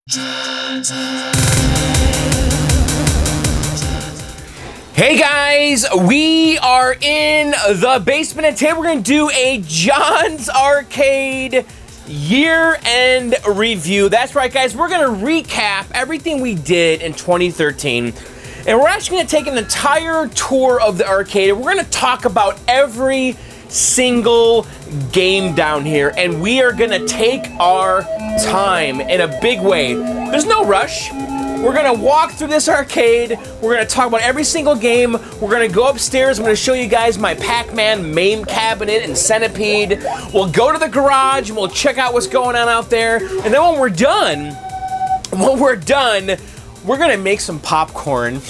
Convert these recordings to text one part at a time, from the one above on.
Hey guys, we are in the basement and today we're going to do a John's Arcade year-end review. That's right guys, we're going to recap everything we did in 2013 and we're actually going to take an entire tour of the arcade. We're going to talk about every single game down here and we are going to take our time in a big way. There's no rush. We're gonna walk through this arcade, we're gonna talk about every single game, we're gonna go upstairs, I'm gonna show you guys my Pac-Man MAME cabinet and Centipede. We'll go to the garage and we'll check out what's going on out there. And then when we're done, we're gonna make some popcorn.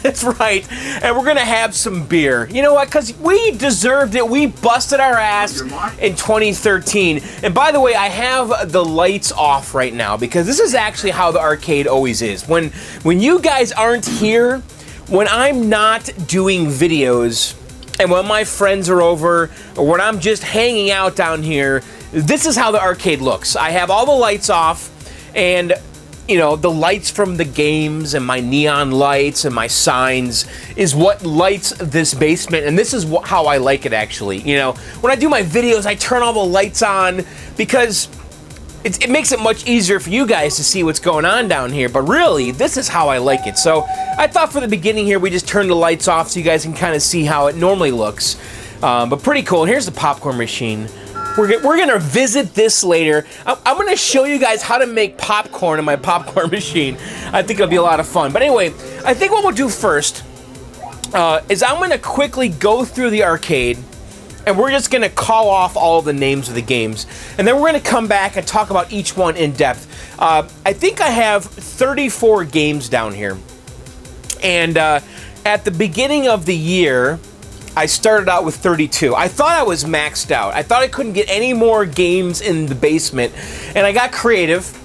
That's right. And we're gonna have some beer. You know what? Because we deserved it. We busted our ass in 2013. And by the way, I have the lights off right now because this is actually how the arcade always is. When you guys aren't here, when I'm not doing videos, and when my friends are over, or when I'm just hanging out down here, this is how the arcade looks. I have all the lights off, and you know, the lights from the games and my neon lights and my signs is what lights this basement, and this is how I like it actually. You know, when I do my videos, I turn all the lights on because it makes it much easier for you guys to see what's going on down here, but really, this is how I like it. So I thought for the beginning here, we just turn the lights off so you guys can kind of see how it normally looks. But pretty cool. And here's the popcorn machine. We're gonna visit this later. I'm gonna show you guys how to make popcorn in my popcorn machine. I think it'll be a lot of fun. But anyway, I think what we'll do first is I'm gonna quickly go through the arcade and we're just gonna call off all of the names of the games. And then we're gonna come back and talk about each one in depth. I think I have 34 games down here. And at the beginning of the year, I started out with 32. I thought I was maxed out. I thought I couldn't get any more games in the basement. And I got creative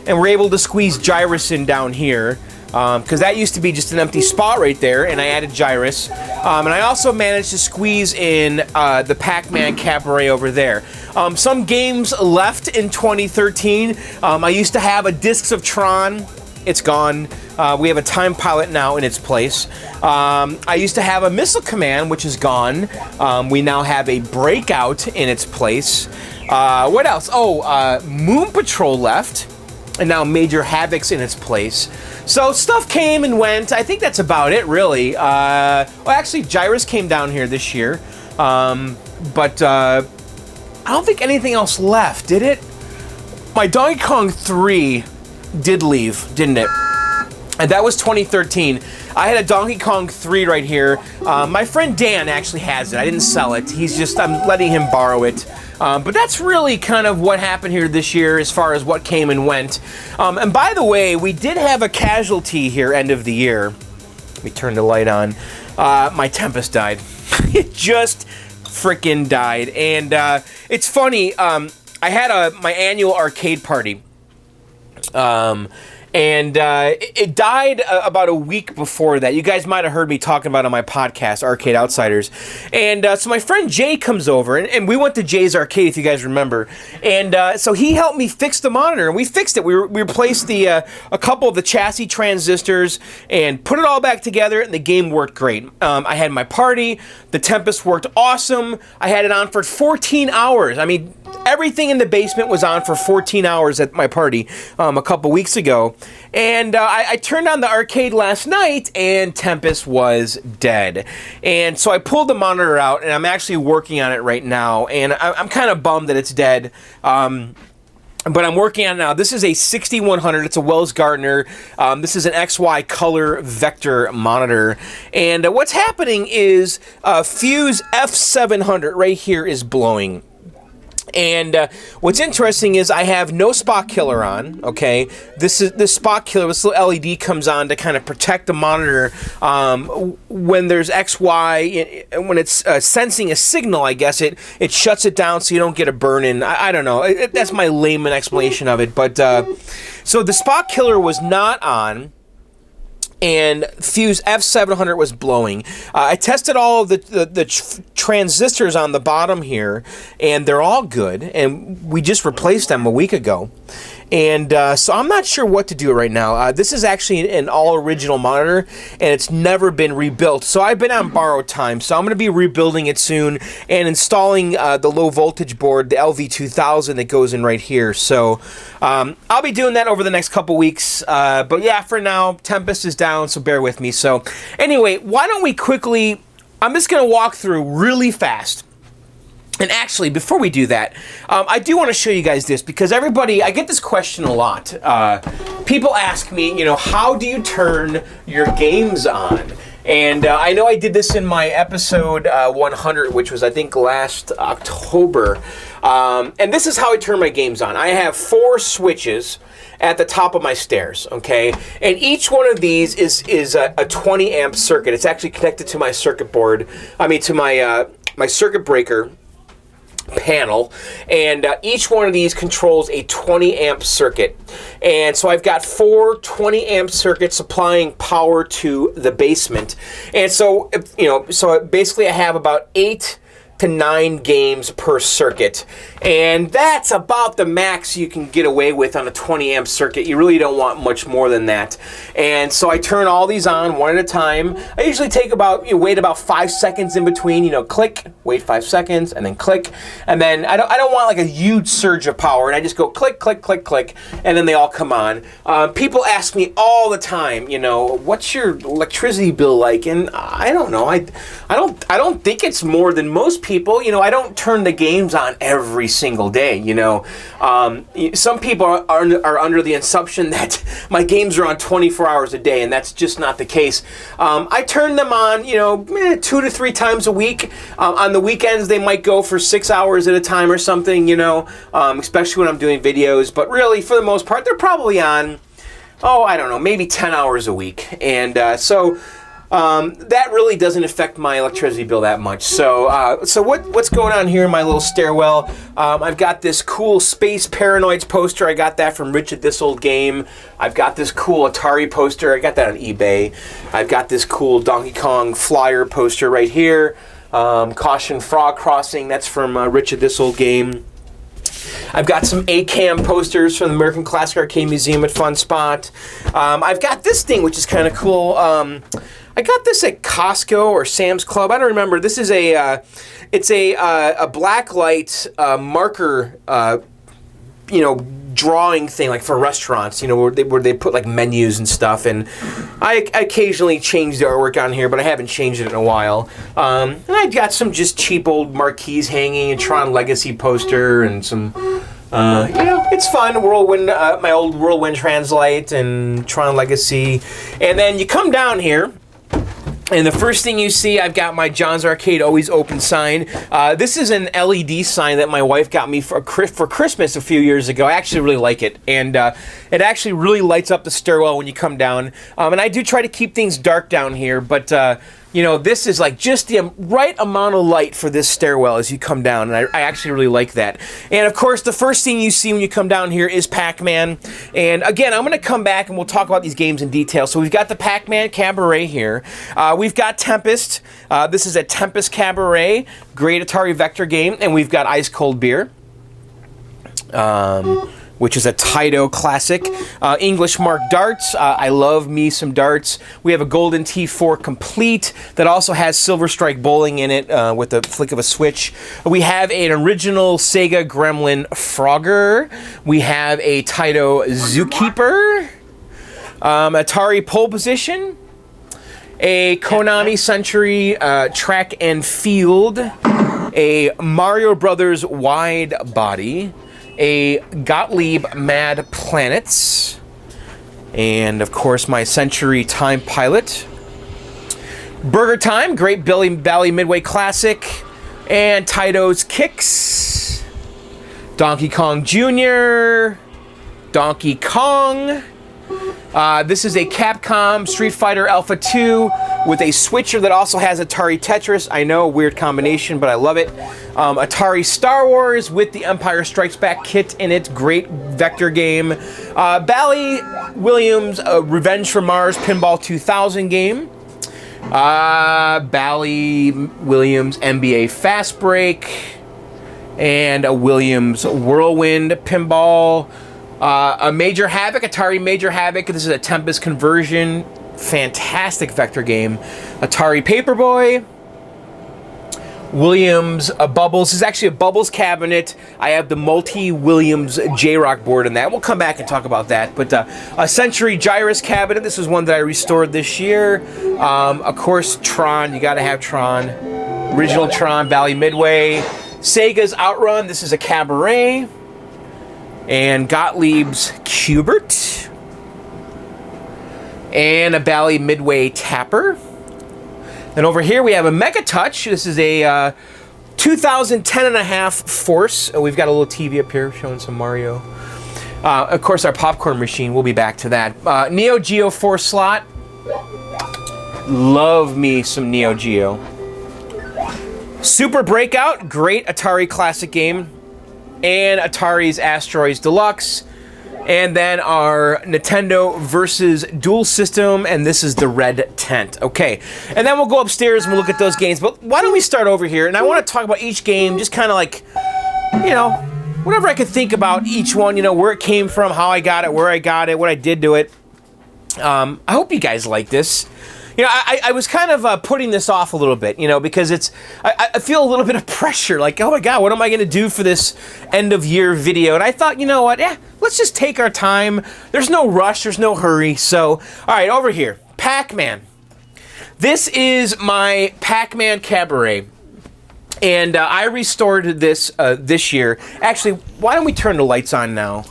and we're able to squeeze Gyrus in down here because that used to be just an empty spot right there, and I added Gyrus. And I also managed to squeeze in the Pac-Man Cabaret over there. Some games left in 2013. I used to have a Discs of Tron. It's gone. We have a Time Pilot now in its place. I used to have a Missile Command, which is gone. We now have a Breakout in its place. What else? Oh, Moon Patrol left, and now Major Havoc's in its place. So stuff came and went. I think that's about it, really. Well, actually, Gyrus came down here this year, but I don't think anything else left, did it? My Donkey Kong 3 did leave, didn't it? And that was 2013. I had a Donkey Kong 3 right here. My friend Dan actually has it. I didn't sell it. I'm letting him borrow it. But that's really kind of what happened here this year as far as what came and went. And by the way, we did have a casualty here end of the year. Let me turn the light on. My Tempest died. It just freaking died. And it's funny, I had my annual arcade party. It died about a week before that. You guys might have heard me talking about it on my podcast, Arcade Outsiders. And so my friend Jay comes over, and we went to Jay's Arcade, if you guys remember. And so he helped me fix the monitor, and we fixed it. We replaced a couple of the chassis transistors and put it all back together, and the game worked great. I had my party. The Tempest worked awesome. I had it on for 14 hours. I mean, everything in the basement was on for 14 hours at my party a couple weeks ago. And I turned on the arcade last night and Tempest was dead. And so I pulled the monitor out and I'm actually working on it right now. And I'm kind of bummed that it's dead. But I'm working on it now. This is a 6100. It's a Wells Gardner. This is an XY color vector monitor. And what's happening is Fuse F700 right here is blowing. And what's interesting is I have no spot killer on, okay? This spot killer, this little LED comes on to kind of protect the monitor when there's XY, when it's sensing a signal, I guess, it shuts it down so you don't get a burn-in. I don't know. That's my layman explanation of it. But so the spot killer was not on. And Fuse F700 was blowing. I tested all of the transistors on the bottom here, and they're all good, and we just replaced them a week ago. And so I'm not sure what to do right now. This is actually an all-original monitor, and it's never been rebuilt. So I've been on borrowed time, so I'm going to be rebuilding it soon and installing the low-voltage board, the LV2000 that goes in right here. So I'll be doing that over the next couple weeks. But yeah, for now, Tempest is down, so bear with me. So anyway, why don't we quickly... I'm just going to walk through really fast. And actually, before we do that, I do want to show you guys this, because everybody, I get this question a lot. People ask me, you know, how do you turn your games on? And I know I did this in my episode 100, which was, I think, last October. And this is how I turn my games on. I have 4 switches at the top of my stairs, okay? And each one of these is a 20 amp circuit. It's actually connected to my circuit board, to my, my circuit breaker panel, and each one of these controls a 20 amp circuit. And so I've got 4 20 amp circuits supplying power to the basement. And so, so basically I have about 8 to 9 games per circuit, and that's about the max you can get away with on a 20 amp circuit. You really don't want much more than that. And so I turn all these on one at a time. I usually take wait about 5 seconds in between, click, wait 5 seconds, and then click, and then I don't want like a huge surge of power, and I just go click, click, click, click, and then they all come on. People ask me all the time, what's your electricity bill like? And I don't know. I don't think it's more than most people. I don't turn the games on every single day. Some people are under the assumption that my games are on 24 hours a day, and that's just not the case. I turn them on, 2 to 3 times a week. On the weekends, they might go for 6 hours at a time or something, especially when I'm doing videos. But really, for the most part, they're probably on, I don't know, maybe 10 hours a week. And that really doesn't affect my electricity bill that much. So what's going on here in my little stairwell? I've got this cool Space Paranoids poster. I got that from Rich at This Old Game. I've got this cool Atari poster. I got that on eBay. I've got this cool Donkey Kong flyer poster right here. Caution Frog Crossing. That's from Rich at This Old Game. I've got some ACAM posters from the American Classic Arcade Museum at Fun Spot. I've got this thing, which is kind of cool. I got this at Costco or Sam's Club. I don't remember. This is it's a black light marker, drawing thing, like for restaurants, where they put like menus and stuff. And I occasionally change the artwork on here, but I haven't changed it in a while. And I've got some just cheap old marquees hanging, a Tron Legacy poster, and some, it's fun. Whirlwind, my old Whirlwind Translite and Tron Legacy. And then you come down here, and the first thing you see, I've got my John's Arcade Always Open sign. This is an LED sign that my wife got me for Christmas a few years ago. I actually really like it. And it actually really lights up the stairwell when you come down. And I do try to keep things dark down here, but this is like just the right amount of light for this stairwell as you come down, and I actually really like that. And of course, the first thing you see when you come down here is Pac-Man. And again, I'm going to come back and we'll talk about these games in detail. So we've got the Pac-Man Cabaret here. We've got Tempest. This is a Tempest Cabaret, great Atari vector game, and we've got Ice Cold Beer. Which is a Taito classic. English Mark darts. I love me some darts. We have a Golden T4 Complete that also has Silver Strike Bowling in it with a flick of a switch. We have an original Sega Gremlin Frogger. We have a Taito Zookeeper. Atari Pole Position. A Konami Century Track and Field. A Mario Brothers Wide Body. A Gottlieb Mad Planets, and of course my Century Time Pilot. Burger Time, Great Valley Midway Classic, and Taito's Kicks. Donkey Kong Jr., Donkey Kong. This is a Capcom Street Fighter Alpha 2 with a switcher that also has Atari Tetris. I know, weird combination, but I love it. Atari Star Wars with the Empire Strikes Back kit in it. Great vector game. Bally Williams Revenge from Mars Pinball 2000 game. Bally Williams NBA Fastbreak. And a Williams Whirlwind Pinball. A Major Havoc, Atari Major Havoc. This is a Tempest conversion. Fantastic vector game. Atari Paperboy. Williams Bubbles. This is actually a Bubbles cabinet. I have the multi-Williams J-Rock board in that. We'll come back and talk about that. But a Century Gyruss cabinet. This was one that I restored this year. Of course, Tron. You got to have Tron. Original Tron, Valley Midway. Sega's Outrun. This is a Cabaret. And Gottlieb's Qbert. And a Valley Midway Tapper. And over here we have a Megatouch. This is a 2010 and a half Force. We've got a little TV up here showing some Mario. Of course, our popcorn machine. We'll be back to that. Neo Geo 4 slot. Love me some Neo Geo. Super Breakout. Great Atari classic game. And Atari's Asteroids Deluxe. And then our Nintendo versus Dual System, and this is the Red Tent. Okay, and then we'll go upstairs and we'll look at those games. But why don't we start over here? And I want to talk about each game, just kind of like, you know, whatever I could think about each one, you know, where it came from, how I got it, where I got it, what I did to it. I hope you guys like this. You know, I was kind of putting this off a little bit, you know, because it's, I feel a little bit of pressure, like, oh my God, what am I going to do for this end of year video? And I thought, you know what, let's just take our time. There's no rush, there's no hurry. So, all right, over here, Pac-Man. This is my Pac-Man Cabaret. And I restored this this year. Actually, why don't we turn the lights on now?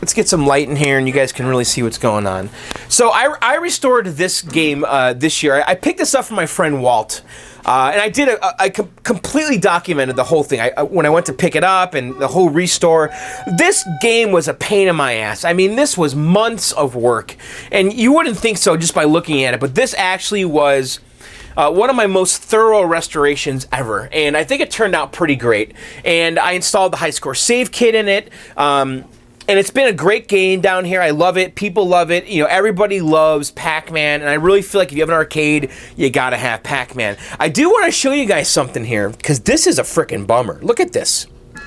Let's get some light in here and you guys can really see what's going on. So I restored this game this year. I picked this up from my friend Walt. And I did I completely documented the whole thing. When I went to pick it up and the whole restore. This game was a pain in my ass. I mean, this was months of work. And you wouldn't think so just by looking at it. But this actually was one of my most thorough restorations ever. And I think it turned out pretty great. And I installed the high score save kit in it. And it's been a great game down here. I love it. People love it. You know, everybody loves Pac-Man. And I really feel like if you have an arcade, you gotta have Pac-Man. I do want to show you guys something here, because this is a freaking bummer. Look at this. Do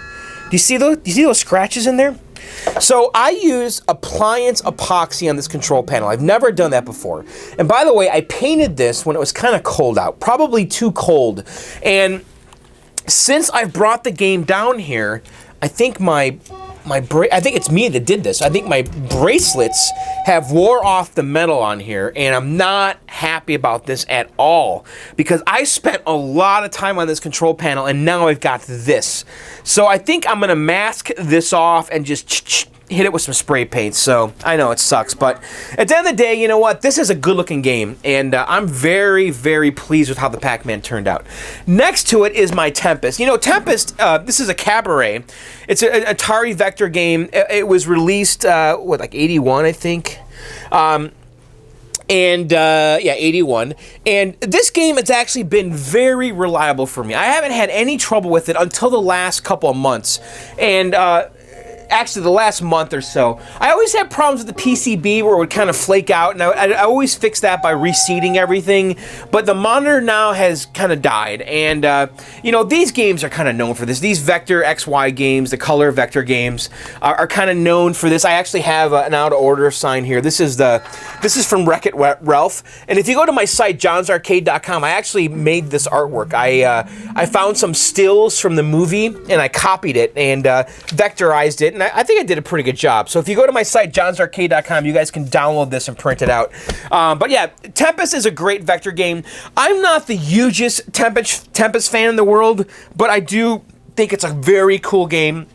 you see those scratches in there? So I use appliance epoxy on this control panel. I've never done that before. And by the way, I painted this when it was kind of cold out. Probably too cold. And since I've brought the game down here, I think I think it's me that did this. I think my bracelets have wore off the metal on here, and I'm not happy about this at all because I spent a lot of time on this control panel, and now I've got this. So I think I'm gonna mask this off and just hit it with some spray paint. So I know it sucks, but at the end of the day, you know what? This is a good-looking game, and I'm very, very pleased with how the Pac-Man turned out. Next to it is my Tempest. You know, Tempest, this is a Cabaret. It's an Atari vector game. It was released, like 81, I think. Yeah, 81. And this game has actually been very reliable for me. I haven't had any trouble with it until the last couple of months. And actually the last month or so. I always had problems with the PCB where it would kind of flake out, and I always fix that by reseating everything, but the monitor now has kind of died, and you know, these games are kind of known for this. These Vector XY games, the color Vector games, are kind of known for this. I actually have an out of order sign here. This is from Wreck-It Ralph, and if you go to my site, johnsarcade.com, I actually made this artwork. I found some stills from the movie, and I copied it, and vectorized it, and I think I did a pretty good job. So if you go to my site, johnsarcade.com, you guys can download this and print it out. But yeah, Tempest is a great vector game. I'm not the hugest Tempest fan in the world, but I do think it's a very cool game.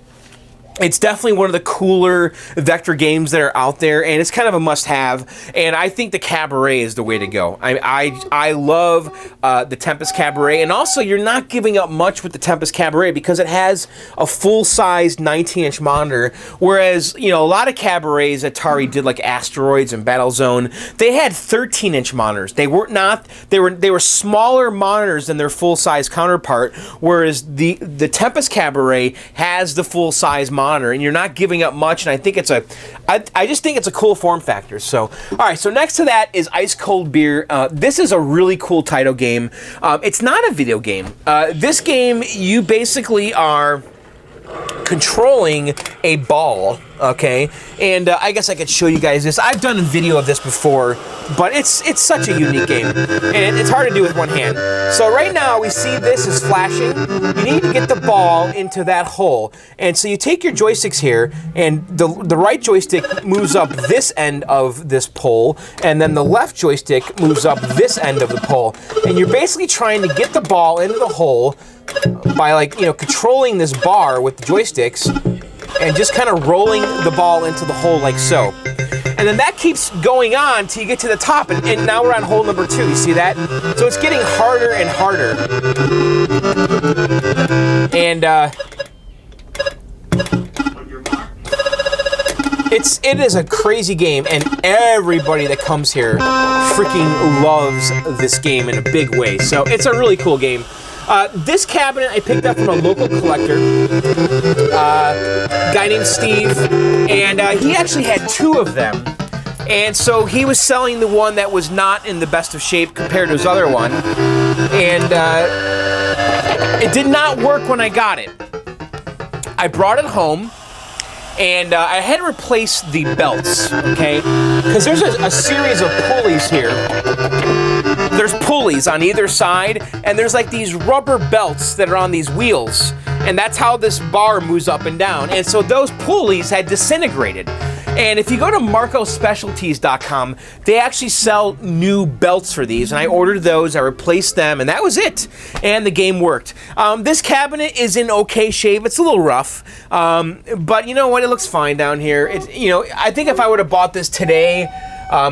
It's definitely one of the cooler vector games that are out there, and it's kind of a must-have, and I think the Cabaret is the way to go. I love the Tempest Cabaret, and also you're not giving up much with the Tempest Cabaret because it has a full-size 19-inch monitor, whereas, you know, a lot of Cabarets Atari did, like Asteroids and Battlezone, they had 13-inch monitors. They were smaller monitors than their full-size counterpart, whereas the Tempest Cabaret has the full-size monitor, and you're not giving up much, and I think I just think it's a cool form factor. So, all right, so next to that is Ice Cold Beer. This is a really cool title game. It's not a video game. This game, you basically are controlling a ball, okay? And I guess I could show you guys this. I've done a video of this before, but it's such a unique game, and it's hard to do with one hand. So right now we see this is flashing. You need to get the ball into that hole, and so you take your joysticks here, and the right joystick moves up this end of this pole, and then the left joystick moves up this end of the pole, and you're basically trying to get the ball into the hole by, like, you know, controlling this bar with the joysticks and just kind of rolling the ball into the hole like so. And then that keeps going on till you get to the top, and now we're on hole number 2. You see that? So it's getting harder and harder. And it is a crazy game, and everybody that comes here freaking loves this game in a big way. So it's a really cool game. This cabinet I picked up from a local collector, a guy named Steve, and he actually had 2 of them. And so he was selling the one that was not in the best of shape compared to his other one. And it did not work when I got it. I brought it home, and I had to replace the belts, okay? Because there's a series of pulleys here. There's pulleys on either side, and there's like these rubber belts that are on these wheels, and that's how this bar moves up and down. And so those pulleys had disintegrated. And if you go to marcospecialties.com, they actually sell new belts for these, and I ordered those, I replaced them, and that was it. And the game worked. This cabinet is in okay shape. It's a little rough, but you know what? It looks fine down here. You know, I think if I would have bought this today,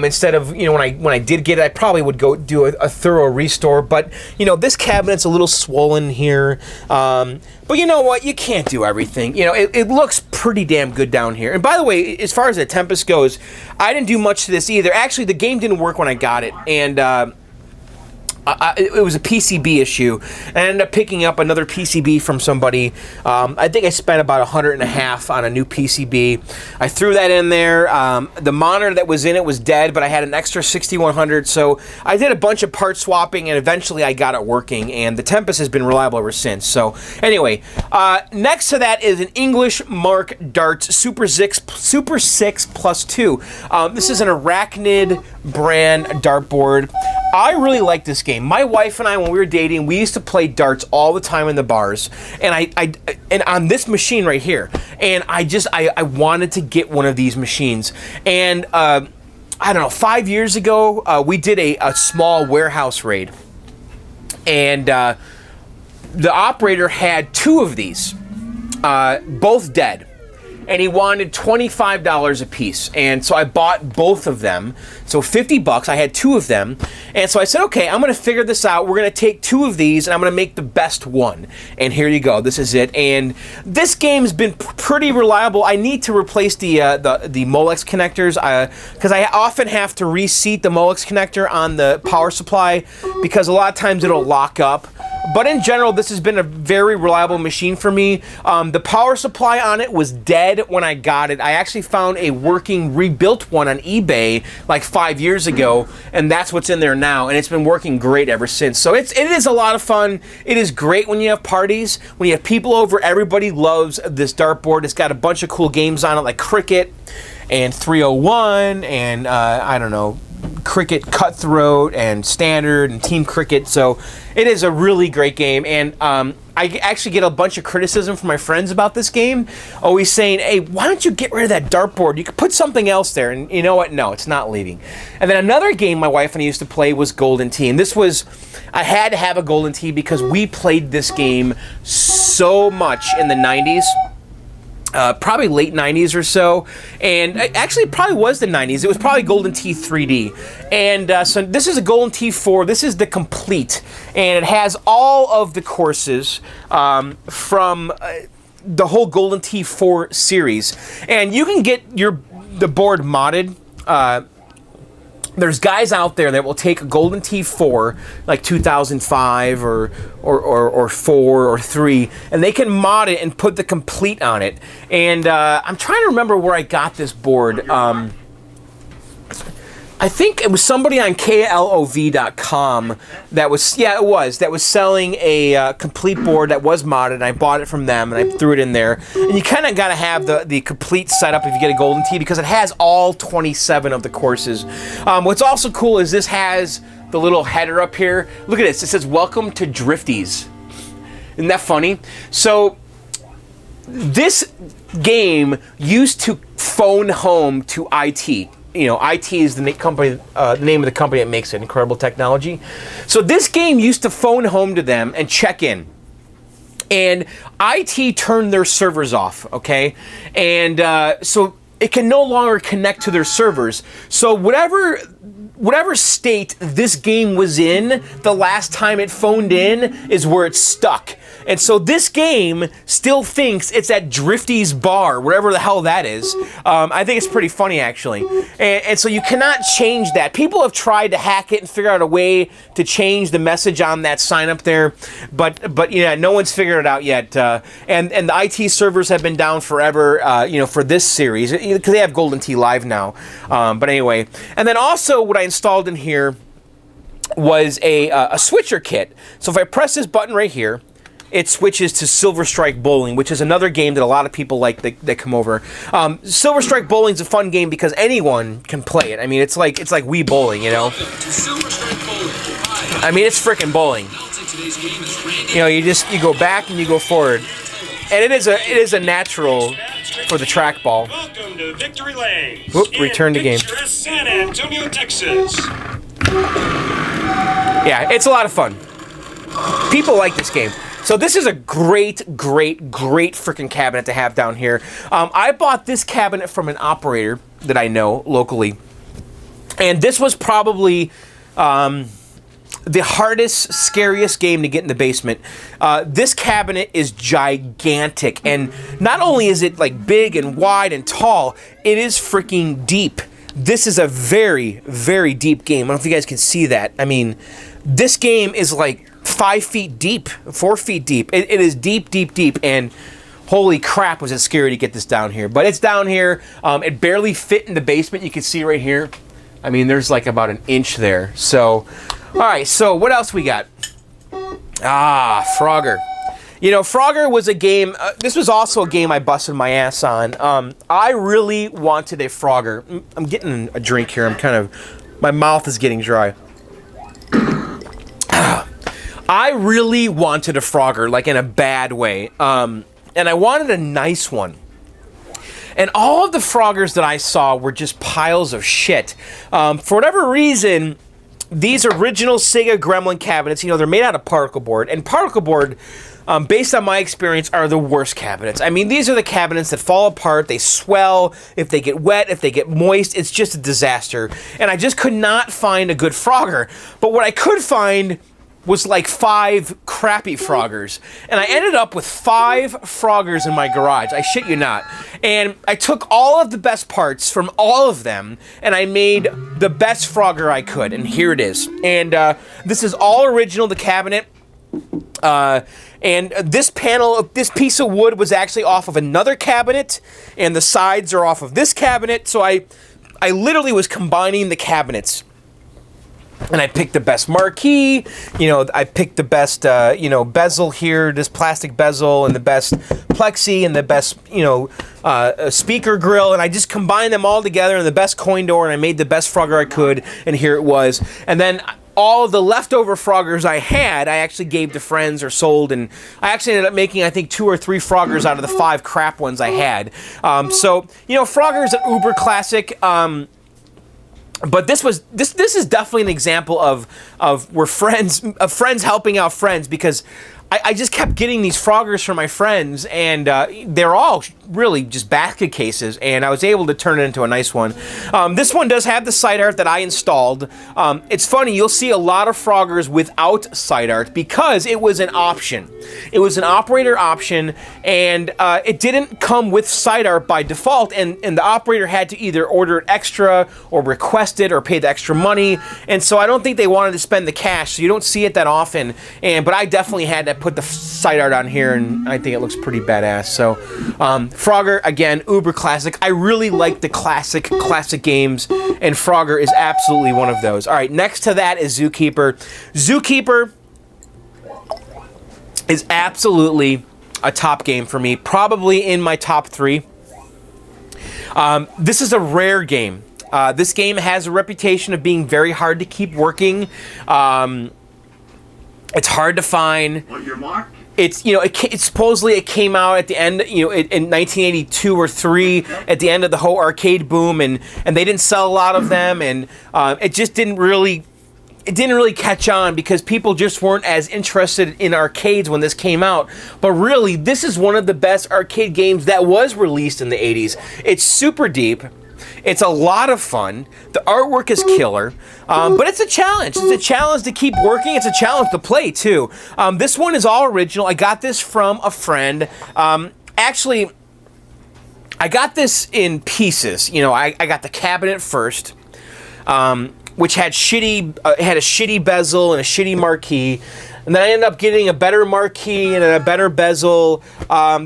instead of, you know, when I did get it, I probably would go do a thorough restore. But, you know, this cabinet's a little swollen here. But you know what? You can't do everything. You know, it looks pretty damn good down here. And by the way, as far as the Tempest goes, I didn't do much to this either. Actually, the game didn't work when I got it. And it was a PCB issue. I ended up picking up another PCB from somebody. I think I spent about $150 on a new PCB. I threw that in there. The monitor that was in it was dead, but I had an extra 6100, so I did a bunch of part swapping, and eventually I got it working, and the Tempest has been reliable ever since. So anyway, next to that is an English Mark Darts Super 6 plus 2. This is an Arachnid brand dartboard. I really like this game. My wife and I, when we were dating, we used to play darts all the time in the bars, and and on this machine right here. And I wanted to get one of these machines. And I don't know, 5 years ago, we did a small warehouse raid, and the operator had 2 of these, both dead. And he wanted $25 a piece. And so I bought both of them. So $50, I had 2 of them. And so I said, okay, I'm gonna figure this out. We're gonna take 2 of these and I'm gonna make the best one. And here you go, this is it. And this game's been pretty reliable. I need to replace the Molex connectors, because I often have to reseat the Molex connector on the power supply, because a lot of times it'll lock up. But in general, this has been a very reliable machine for me. The power supply on it was dead when I got it. I actually found a working, rebuilt one on eBay like 5 years ago, and that's what's in there now, and it's been working great ever since. So it is a lot of fun. It is great when you have parties, when you have people over. Everybody loves this dartboard. It's got a bunch of cool games on it, like Cricket and 301, and I don't know, Cricket Cutthroat and Standard and Team Cricket. So it is a really great game, and I actually get a bunch of criticism from my friends about this game, always saying, hey, why don't you get rid of that dartboard? You could put something else there. And you know what? No, it's not leaving. And then another game my wife and I used to play was Golden Tee, and this was, I had to have a Golden Tee because we played this game so much in the 90s. Probably late 90s or so, and actually it probably was the 90s. It was probably Golden Tee 3D, and so this is a Golden Tee 4. This is the complete, and it has all of the courses from the whole Golden Tee 4 series, and you can get the board modded. There's guys out there that will take a Golden Tee 4, like 2005 or 4 or 3, and they can mod it and put the complete on it. And I'm trying to remember where I got this board. I think it was somebody on KLOV.com that was, yeah, it was, that was selling a complete board that was modded, and I bought it from them, and I threw it in there. And you kind of got to have the complete setup if you get a Golden Tee, because it has all 27 of the courses. What's also cool is this has the little header up here. Look at this. It says, "Welcome to Drifties." Isn't that funny? So, this game used to phone home to IT. You know, IT is the company, the name of the company that makes it. Incredible Technology. So this game used to phone home to them and check in. And IT turned their servers off, okay? And so it can no longer connect to their servers. So whatever state this game was in the last time it phoned in is where it's stuck. And so this game still thinks it's at Drifty's bar, wherever the hell that is. I think it's pretty funny, actually. And so you cannot change that. People have tried to hack it and figure out a way to change the message on that sign up there, but yeah, no one's figured it out yet. And the IT servers have been down forever, for this series, because they have Golden Tee Live now. But anyway, and then also what I installed in here was a switcher kit. So if I press this button right here, it switches to Silver Strike Bowling, which is another game that a lot of people like that come over. Silver Strike Bowling is a fun game because anyone can play it. I mean, it's like Wii Bowling, you know. I mean, it's frickin' bowling. You know, you go back and you go forward, and it is a natural for the trackball. Welcome to Victory Lane. Whoop! Return to game. San Antonio, Texas. Yeah, it's a lot of fun. People like this game. So this is a great freaking cabinet to have down here. I bought this cabinet from an operator that I know locally. And this was probably the hardest, scariest game to get in the basement. This cabinet is gigantic. And not only is it like big and wide and tall, it is freaking deep. This is a very, very deep game. I don't know if you guys can see that. I mean, this game is like 5 feet deep, 4 feet deep. It is deep, and holy crap, was it scary to get this down here. But it's down here. It barely fit in the basement. You can see right here. I mean, there's like about an inch there. So, all right, so what else we got? Frogger. You know, Frogger was a game, this was also a game I busted my ass on. I really wanted a Frogger. I'm getting a drink here. My mouth is getting dry. I really wanted a Frogger, like in a bad way. And I wanted a nice one. And all of the Froggers that I saw were just piles of shit. For whatever reason, these original Sega Gremlin cabinets, you know, they're made out of particle board. And particle board, based on my experience, are the worst cabinets. I mean, these are the cabinets that fall apart, they swell, if they get wet, if they get moist, it's just a disaster. And I just could not find a good Frogger. But what I could find was like 5 crappy Froggers. And I ended up with 5 Froggers in my garage. I shit you not. And I took all of the best parts from all of them, and I made the best Frogger I could. And here it is. And this is all original, the cabinet. And this piece of wood was actually off of another cabinet, and the sides are off of this cabinet. So I literally was combining the cabinets. And I picked the best marquee, you know, I picked the best, bezel here, this plastic bezel, and the best plexi, and the best, speaker grill, and I just combined them all together in the best coin door, and I made the best Frogger I could, and here it was. And then all of the leftover Froggers I had, I actually gave to friends or sold, and I actually ended up making, I think, 2 or 3 Froggers out of the 5 crap ones I had. Frogger is an uber classic. But this is definitely an example of friends helping out friends, because I just kept getting these Froggers from my friends, and they're all really just basket cases, and I was able to turn it into a nice one. This one does have the side art that I installed. It's funny, you'll see a lot of Froggers without side art because it was an option. It was an operator option, and it didn't come with side art by default, and the operator had to either order it extra or request it or pay the extra money, and so I don't think they wanted to spend the cash, so you don't see it that often, but I definitely had to put the side art on here, and I think it looks pretty badass. So, Frogger, again, uber classic. I really like the classic games, and Frogger is absolutely one of those. All right, next to that is Zookeeper. Zookeeper is absolutely a top game for me, probably in my top 3. This is a rare game. This game has a reputation of being very hard to keep working. It's hard to find. On your mark. It's, you know, it supposedly it came out at the end, you know, in 1982 or 3, at the end of the whole arcade boom, and they didn't sell a lot of them, and it just didn't really catch on because people just weren't as interested in arcades when this came out. But really, this is one of the best arcade games that was released in the 80s. It's super deep. It's a lot of fun. The artwork is killer, but it's a challenge. It's a challenge to keep working. It's a challenge to play, too. This one is all original. I got this from a friend. Actually, I got this in pieces. You know, I got the cabinet first, which had a shitty bezel and a shitty marquee. And then I ended up getting a better marquee and a better bezel.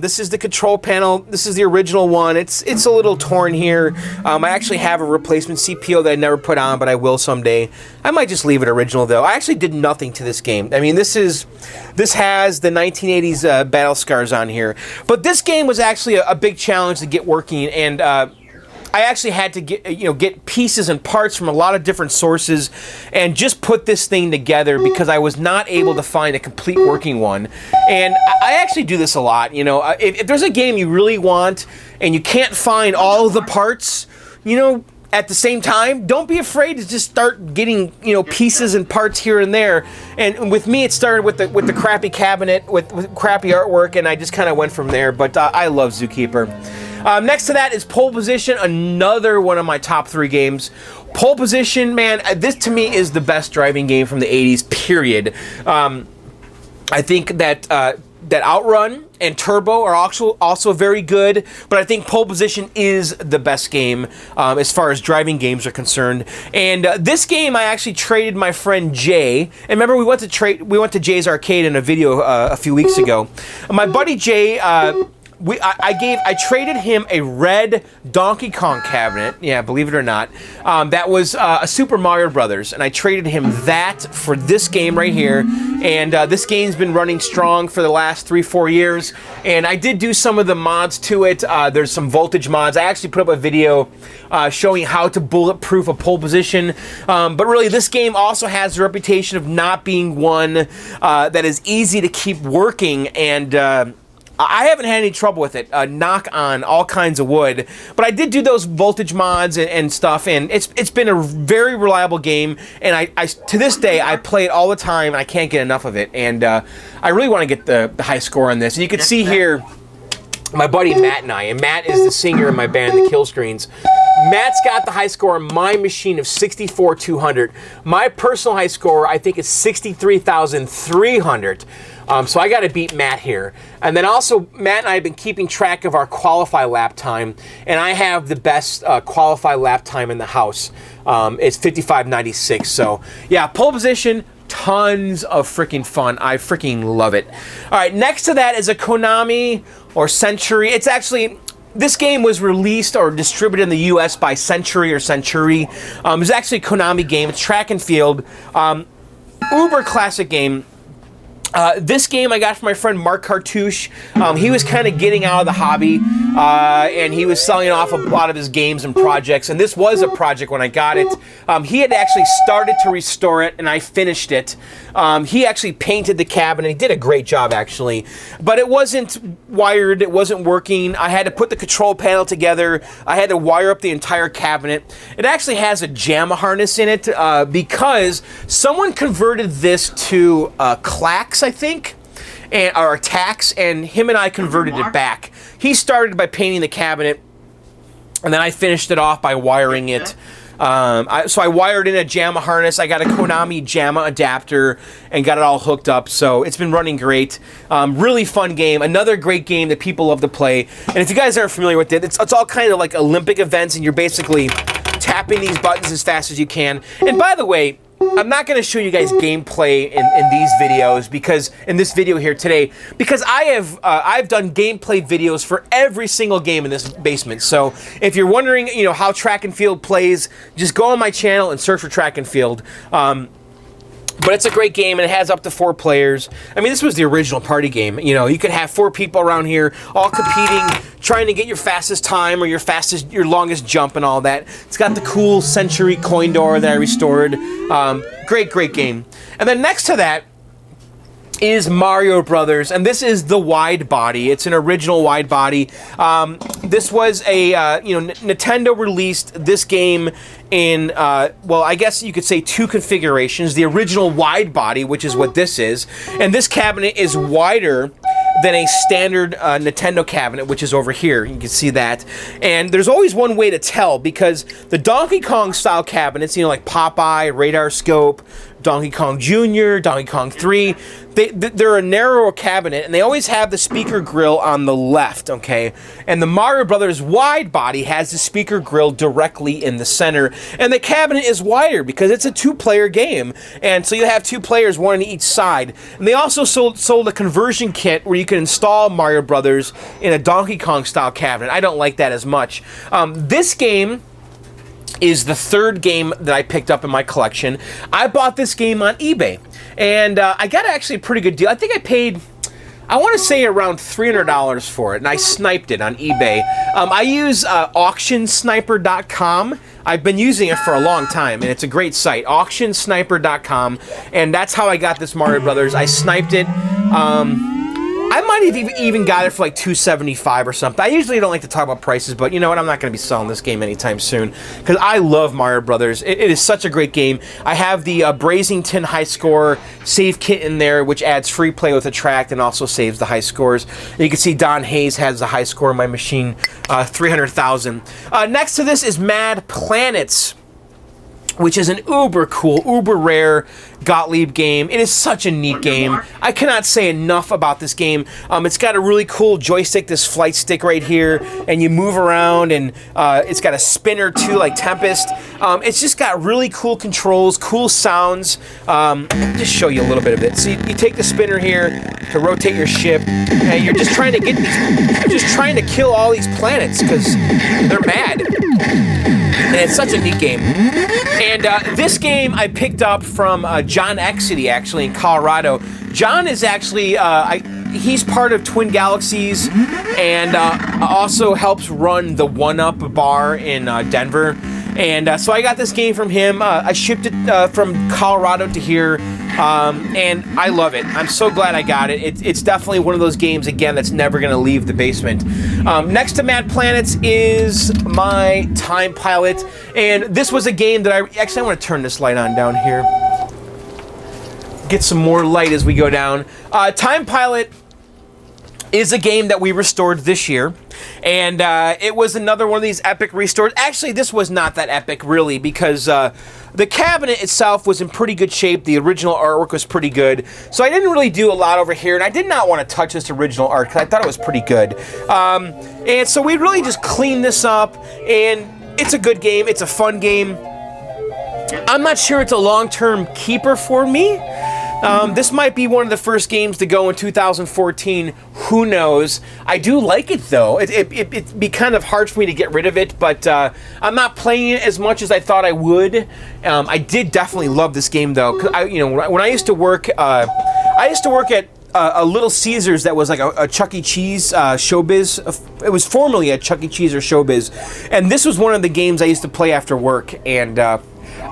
This is the control panel. This is the original one. It's a little torn here. I actually have a replacement CPO that I never put on, but I will someday. I might just leave it original, though. I actually did nothing to this game. I mean, this has the 1980s battle scars on here. But this game was actually a big challenge to get working, and I actually had to get pieces and parts from a lot of different sources and just put this thing together because I was not able to find a complete working one. And I actually do this a lot. You know, if there's a game you really want and you can't find all of the parts, you know, at the same time, don't be afraid to just start getting, you know, pieces and parts here and there. And with me, it started with the crappy cabinet with crappy artwork, and I just kind of went from there. But I love Zookeeper. Next to that is Pole Position, another one of my top 3 games. Pole Position, man, this to me is the best driving game from the 80s, period. I think that Outrun and Turbo are also very good, but I think Pole Position is the best game as far as driving games are concerned. And this game, I actually traded my friend Jay. And remember, we went to Jay's Arcade in a video a few weeks ago. My buddy Jay. I traded him a red Donkey Kong cabinet. Yeah, believe it or not. That was a Super Mario Brothers, and I traded him that for this game right here. And this game's been running strong for the last 3-4 years. And I did do some of the mods to it. There's some voltage mods. I actually put up a video showing how to bulletproof a Pole Position. But really, this game also has the reputation of not being one that is easy to keep working, and I haven't had any trouble with it. Knock on all kinds of wood. But I did do those voltage mods and stuff, and it's been a very reliable game. And I to this day, I play it all the time, and I can't get enough of it. And I really want to get the high score on this. And you can see here my buddy Matt and I. And Matt is the singer in my band, the Kill Screens. Matt's got the high score on my machine of 64,200. My personal high score, I think, is 63,300. So I got to beat Matt here. And then also, Matt and I have been keeping track of our qualify lap time, and I have the best qualify lap time in the house. It's 55.96. So yeah, Pole Position, tons of freaking fun. I freaking love it. All right, next to that is a Konami or Century. It's actually... This game was released or distributed in the U.S. by Century or Century. It was actually a Konami game. It's track and field. Uber classic game. This game I got from my friend Mark Cartouche. He was kind of getting out of the hobby, and he was selling off a lot of his games and projects, and this was a project when I got it. He had actually started to restore it, and I finished it. He actually painted the cabinet. He did a great job, actually, but it wasn't wired. It wasn't working. I had to put the control panel together. I had to wire up the entire cabinet. It actually has a JAMA harness in it because someone converted this to clacks, I think, or tacks, and him and I converted it back. He started by painting the cabinet, and then I finished it off by wiring it. So I wired in a JAMA harness. I got a Konami JAMA adapter and got it all hooked up. So it's been running great. Really fun game. Another great game that people love to play. And if you guys aren't familiar with it, it's all kind of like Olympic events, and you're basically tapping these buttons as fast as you can. And by the way, I'm not going to show you guys gameplay in these videos because in this video here today, because I've done gameplay videos for every single game in this basement. So if you're wondering, you know, how Track and Field plays, just go on my channel and search for Track and Field. But it's a great game, and it has up to 4 players. I mean, this was the original party game. You know, you could have 4 people around here all competing, trying to get your fastest time or your longest jump and all that. It's got the cool Century coin door that I restored. Great game. And then next to that is Mario Brothers, and this is the wide body. It's an original wide body. This was a Nintendo released this game in well, I guess you could say 2 configurations. The original wide body, which is what this is, and this cabinet is wider than a standard Nintendo cabinet, which is over here. You can see that. And there's always one way to tell, because the Donkey Kong style cabinets, you know, like Popeye, Radar Scope, Donkey Kong Jr., Donkey Kong 3, they're a narrower cabinet, and they always have the speaker grill on the left, okay? And the Mario Brothers wide body has the speaker grill directly in the center, and the cabinet is wider because it's a 2-player game, and so you have 2 players, one on each side. And they also sold a conversion kit where you can install Mario Brothers in a Donkey Kong style cabinet. I don't like that as much. This game is the 3rd game that I picked up in my collection. I bought this game on eBay, and I got actually a pretty good deal. I think I paid, I want to say, around $300 for it, and I sniped it on eBay. I use auctionsniper.com. I've been using it for a long time, and it's a great site, auctionsniper.com, and that's how I got this Mario Brothers. I sniped it. I might have even got it for like $275 or something. I usually don't like to talk about prices, but you know what? I'm not going to be selling this game anytime soon because I love Mario Brothers. It is such a great game. I have the Brazington high score save kit in there, which adds free play with Attract and also saves the high scores. And you can see Don Hayes has the high score in my machine, 300,000. Next to this is Mad Planets, which is an uber cool, uber rare Gottlieb game. It is such a neat game. I cannot say enough about this game. It's got a really cool joystick, this flight stick right here, and you move around, and it's got a spinner too, like Tempest. It's just got really cool controls, cool sounds. Just show you a little bit of it. So you take the spinner here to rotate your ship, and you're just trying to get kill all these planets because they're mad. And it's such a neat game. And this game I picked up from John Exity, actually, in Colorado. John is actually, he's part of Twin Galaxies and also helps run the 1UP bar in Denver. And so I got this game from him. I shipped it from Colorado to here, and I love it. I'm so glad I got it. It's definitely one of those games, again, that's never going to leave the basement. Next to Mad Planets is my Time Pilot, and this was a game that I want to turn this light on down here. Get some more light as we go down. Time Pilot is a game that we restored this year, and it was another one of these epic restores. Actually, this was not that epic, really, because the cabinet itself was in pretty good shape. The original artwork was pretty good, so I didn't really do a lot over here, and I did not want to touch this original art because I thought it was pretty good. And so we really just cleaned this up, and it's a good game. It's a fun game. I'm not sure it's a long-term keeper for me. This might be one of the first games to go in 2014. Who knows? I do like it, though. It'd be kind of hard for me to get rid of it, but I'm not playing it as much as I thought I would. I did definitely love this game, though. 'Cause when I used to work, at a Little Caesars that was like a Chuck E. Cheese showbiz. It was formerly a Chuck E. Cheese or showbiz, and this was one of the games I used to play after work, and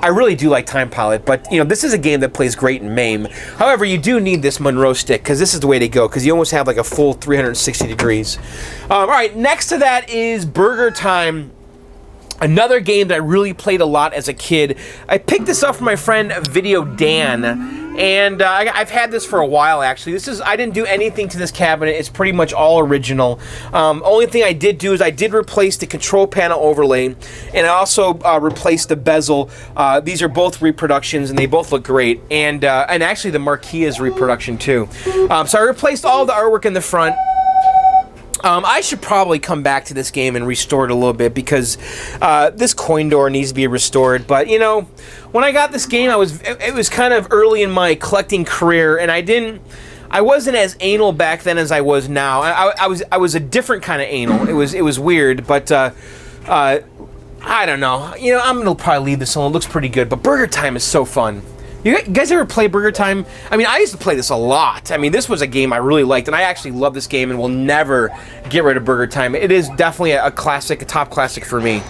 I really do like Time Pilot, but this is a game that plays great in MAME. However, you do need this Monroe stick because this is the way to go, because you almost have like a full 360 degrees. All right, next to that is Burger Time. Another game that I really played a lot as a kid. I picked this up from my friend Video Dan, and I've had this for a while, actually. I didn't do anything to this cabinet. It's pretty much all original. Only thing I did do is I did replace the control panel overlay, and I also replaced the bezel. These are both reproductions, and they both look great. And actually, the marquee is reproduction, too. So I replaced all the artwork in the front. I should probably come back to this game and restore it a little bit because this coin door needs to be restored. But you know, when I got this game, it was kind of early in my collecting career, and I wasn't as anal back then as I was now. I was a different kind of anal. It was weird, but I don't know. You know, I'm gonna probably leave this alone. It looks pretty good, but Burger Time is so fun. You guys ever play Burger Time? I mean, I used to play this a lot. I mean, this was a game I really liked, and I actually love this game and will never get rid of Burger Time. It is definitely a classic, a top classic for me.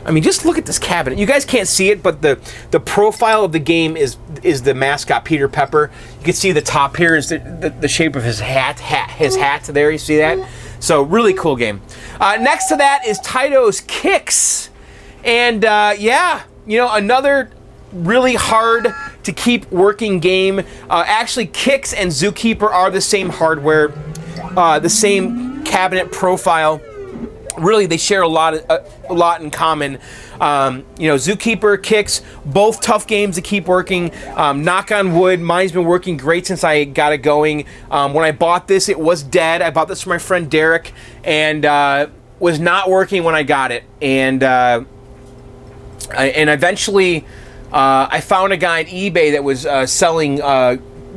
I mean, just look at this cabinet. You guys can't see it, but the profile of the game is the mascot, Peter Pepper. You can see the top here is the shape of his hat. His hat there, you see that? So, really cool game. Next to that is Taito's Kicks. And, yeah, you know, another really hard to keep working game. Actually, Kicks and Zookeeper are the same hardware, the same cabinet profile. Really, they share a lot in common. You know, Zookeeper, Kicks, both tough games to keep working. Knock on wood, mine's been working great since I got it going. When I bought this, it was dead. I bought this from my friend Derek, and was not working when I got it. And eventually, I found a guy on eBay that was selling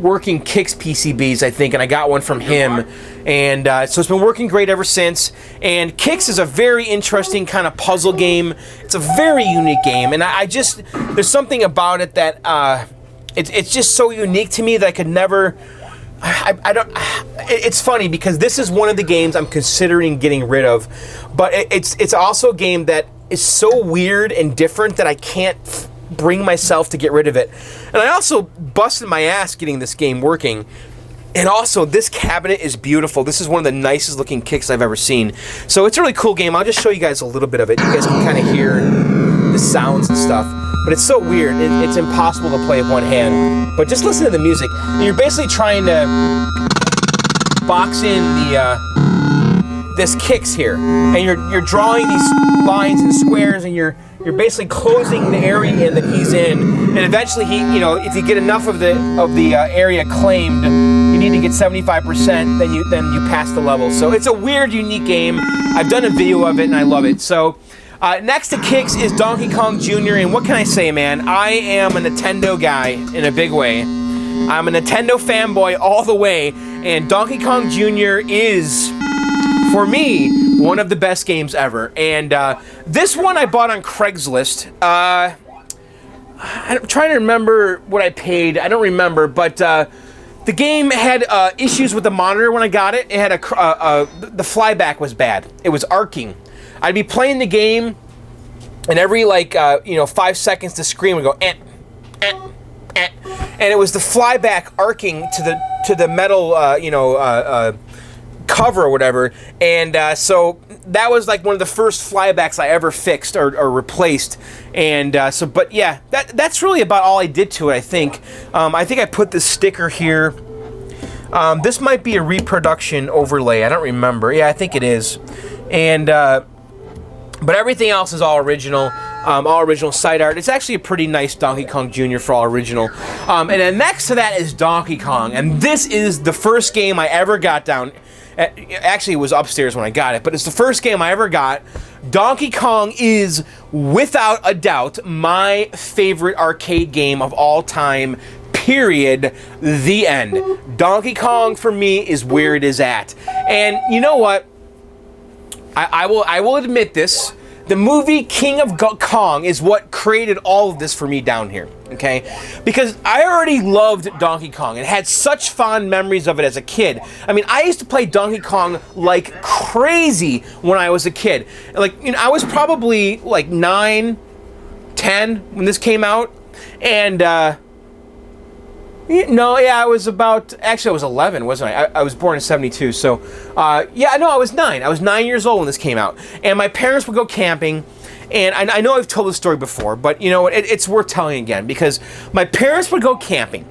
working Kicks PCBs, I think, and I got one from him. And so it's been working great ever since. And Kicks is a very interesting kind of puzzle game. It's a very unique game, and I just, there's something about it that it's just so unique to me that I could never. I don't. It's funny because this is one of the games I'm considering getting rid of, but it's also a game that is so weird and different that I can't bring myself to get rid of it. And I also busted my ass getting this game working. And also, this cabinet is beautiful. This is one of the nicest looking Kicks I've ever seen. So it's a really cool game. I'll just show you guys a little bit of it. You guys can kind of hear the sounds and stuff. But it's so weird. It's impossible to play with one hand. But just listen to the music. And you're basically trying to box in this Kicks here. And you're drawing these lines and squares, and you're basically closing the area that he's in, and eventually if you get enough of the area claimed, you need to get 75%, then you pass the level. So it's a weird, unique game. I've done a video of it and I love it. So next to Kicks is Donkey Kong Jr., and what can I say, man? I am a Nintendo guy in a big way. I'm a Nintendo fanboy all the way, and Donkey Kong Jr. is, for me, one of the best games ever. And this one I bought on Craigslist. I'm trying to remember what I paid. I don't remember, but the game had issues with the monitor when I got it. It had the flyback was bad. It was arcing. I'd be playing the game, and every 5 seconds the screen would go and it was the flyback arcing to the metal cover or whatever, and so that was like one of the first flybacks I ever fixed or replaced, and but yeah, that's really about all I did to it. I think I put this sticker here. This might be a reproduction overlay. I don't remember. Yeah, I think it is, and but everything else is all original. All original side art. It's actually a pretty nice Donkey Kong Jr. for all original. And then next to that is Donkey Kong, and this is the first game I ever got down. Actually, it was upstairs when I got it, but it's the first game I ever got. Donkey Kong is, without a doubt, my favorite arcade game of all time, period. The end. Donkey Kong, for me, is where it is at. And you know what? I will admit this. The movie King of Kong is what created all of this for me down here, okay? Because I already loved Donkey Kong and had such fond memories of it as a kid. I mean, I used to play Donkey Kong like crazy when I was a kid. I was probably like 9, 10 when this came out, and I was about, actually I was 11, wasn't I? I was born in 72, so, I was 9. I was 9 years old when this came out, and my parents would go camping, and I know I've told this story before, but you know, it's worth telling again, because my parents would go camping,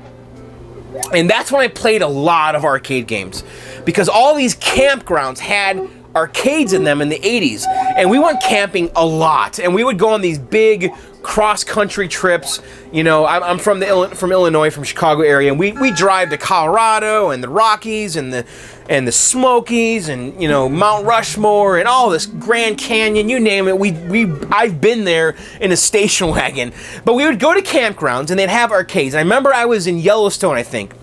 and that's when I played a lot of arcade games, because all these campgrounds had arcades in them in the 80s. And we went camping a lot. And we would go on these big cross-country trips. You know, I'm from Illinois, from Chicago area, and we drive to Colorado and the Rockies and the Smokies and, you know, Mount Rushmore and all this, Grand Canyon, you name it. I've been there in a station wagon. But we would go to campgrounds and they'd have arcades. And I remember I was in Yellowstone, I think,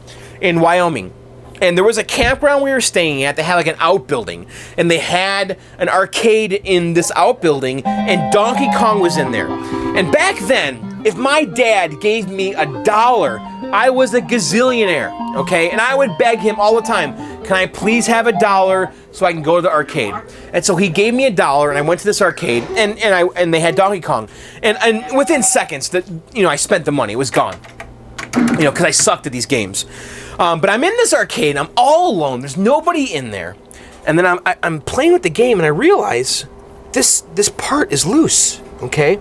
in Wyoming. And there was a campground we were staying at. They had like an outbuilding, and they had an arcade in this outbuilding, and Donkey Kong was in there. And back then, if my dad gave me $1, I was a gazillionaire, okay? And I would beg him all the time, can I please have $1 so I can go to the arcade? And so he gave me $1, and I went to this arcade, and they had Donkey Kong. And within seconds, I spent the money. It was gone, you know, because I sucked at these games. But I'm in this arcade, I'm all alone, there's nobody in there. And then I'm playing with the game, and I realize this part is loose, okay?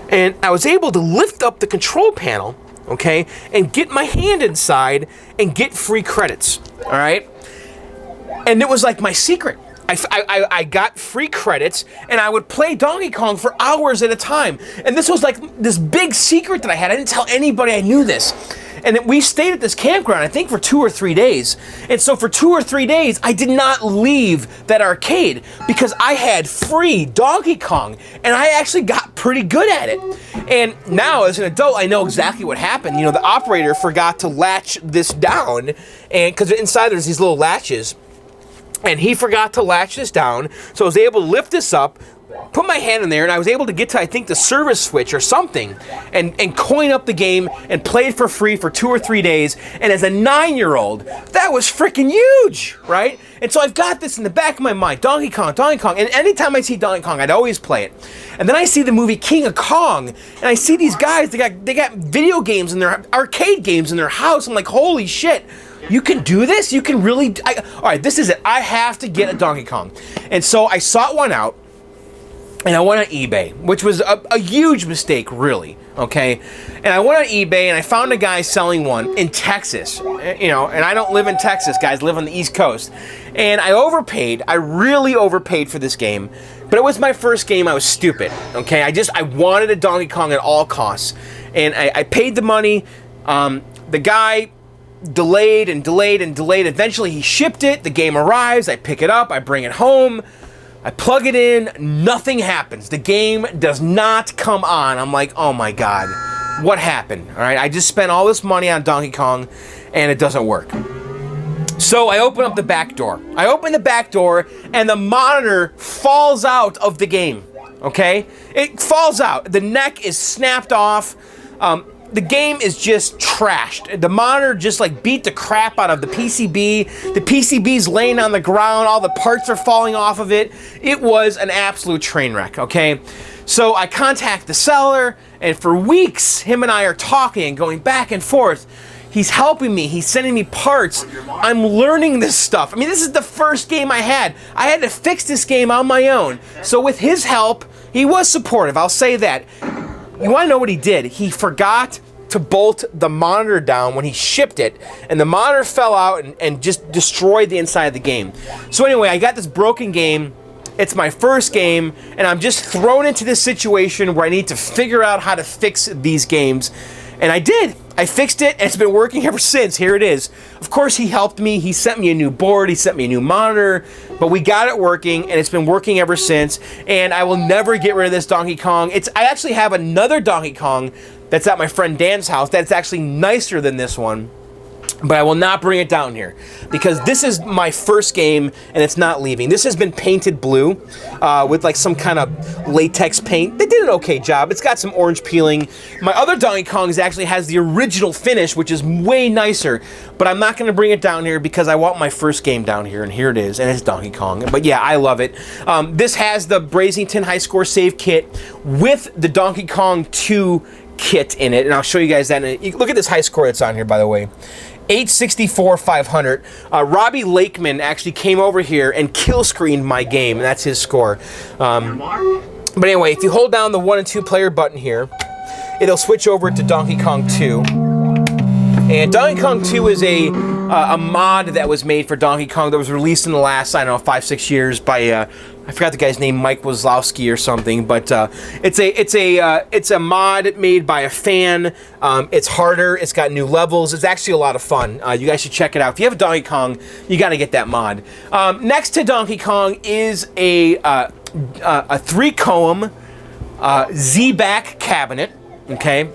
And I was able to lift up the control panel, okay, and get my hand inside and get free credits, all right? And it was like my secret. I got free credits, and I would play Donkey Kong for hours at a time. And this was like this big secret that I had. I didn't tell anybody I knew this. And we stayed at this campground, I think, for 2 or 3 days. And so for 2 or 3 days, I did not leave that arcade because I had free Donkey Kong, and I actually got pretty good at it. And now, as an adult, I know exactly what happened. You know, the operator forgot to latch this down, and because inside there's these little latches, and he forgot to latch this down, so I was able to lift this up, put my hand in there, and I was able to get to, I think, the service switch or something, and coin up the game and play it for free for 2 or 3 days. And as a 9-year-old, that was freaking huge, right? And so I've got this in the back of my mind, Donkey Kong. And anytime I see Donkey Kong, I'd always play it. And then I see the movie King of Kong, and I see these guys, they got video games in their, arcade games in their house. I'm like, holy shit. You can do this? You can really... all right, this is it. I have to get a Donkey Kong. And so I sought one out, and I went on eBay, which was a huge mistake, really, okay? And I went on eBay, and I found a guy selling one in Texas, you know, and I don't live in Texas, guys. I live on the East Coast. And I overpaid. I really overpaid for this game, but it was my first game. I was stupid, okay? I wanted a Donkey Kong at all costs, and I paid the money. The guy delayed and delayed and delayed. Eventually, he shipped it. The game arrives. I pick it up. I bring it home. I plug it in, nothing happens. The game does not come on. I'm like, oh my God, what happened? All right, I just spent all this money on Donkey Kong, and it doesn't work. So I open up the back door. I open the back door, and the monitor falls out of the game, okay? It falls out. The neck is snapped off. The game is just trashed. The monitor just like beat the crap out of the PCB. The PCB's laying on the ground. All the parts are falling off of it. It was an absolute train wreck, okay? So I contact the seller, and for weeks, him and I are talking and going back and forth. He's helping me. He's sending me parts. I'm learning this stuff. I mean, this is the first game I had. I had to fix this game on my own. So with his help, he was supportive. I'll say that. You want to know what he did? He forgot to bolt the monitor down when he shipped it, and the monitor fell out and just destroyed the inside of the game. So anyway, I got this broken game. It's my first game, and I'm just thrown into this situation where I need to figure out how to fix these games. And I did. I fixed it, and it's been working ever since. Here it is. Of course, he helped me. He sent me a new board. He sent me a new monitor. But we got it working, and it's been working ever since. And I will never get rid of this Donkey Kong. I actually have another Donkey Kong that's at my friend Dan's house that's actually nicer than this one. But I will not bring it down here because this is my first game and it's not leaving. This has been painted blue with like some kind of latex paint. They did an okay job. It's got some orange peeling. My other Donkey Kongs actually has the original finish, which is way nicer. But I'm not going to bring it down here because I want my first game down here, and here it is, and it's Donkey Kong. But yeah, I love it. This has the Brazington High Score Save Kit with the Donkey Kong 2 kit in it, and I'll show you guys that. Look at this high score that's on here, by the way. 864 500. Robbie Lakeman actually came over here and kill screened my game, and that's his score. But anyway, if you hold down the 1 and 2 player button here, it'll switch over to Donkey Kong 2. And Donkey Kong 2 is a a mod that was made for Donkey Kong that was released in the last, I don't know, 5-6 years by I forgot the guy's name, Mike Wazlowski or something, but it's a mod made by a fan. It's harder. It's got new levels. It's actually a lot of fun. You guys should check it out. If you have a Donkey Kong, you got to get that mod. Next to Donkey Kong is a 3-comb Z-back cabinet. Okay.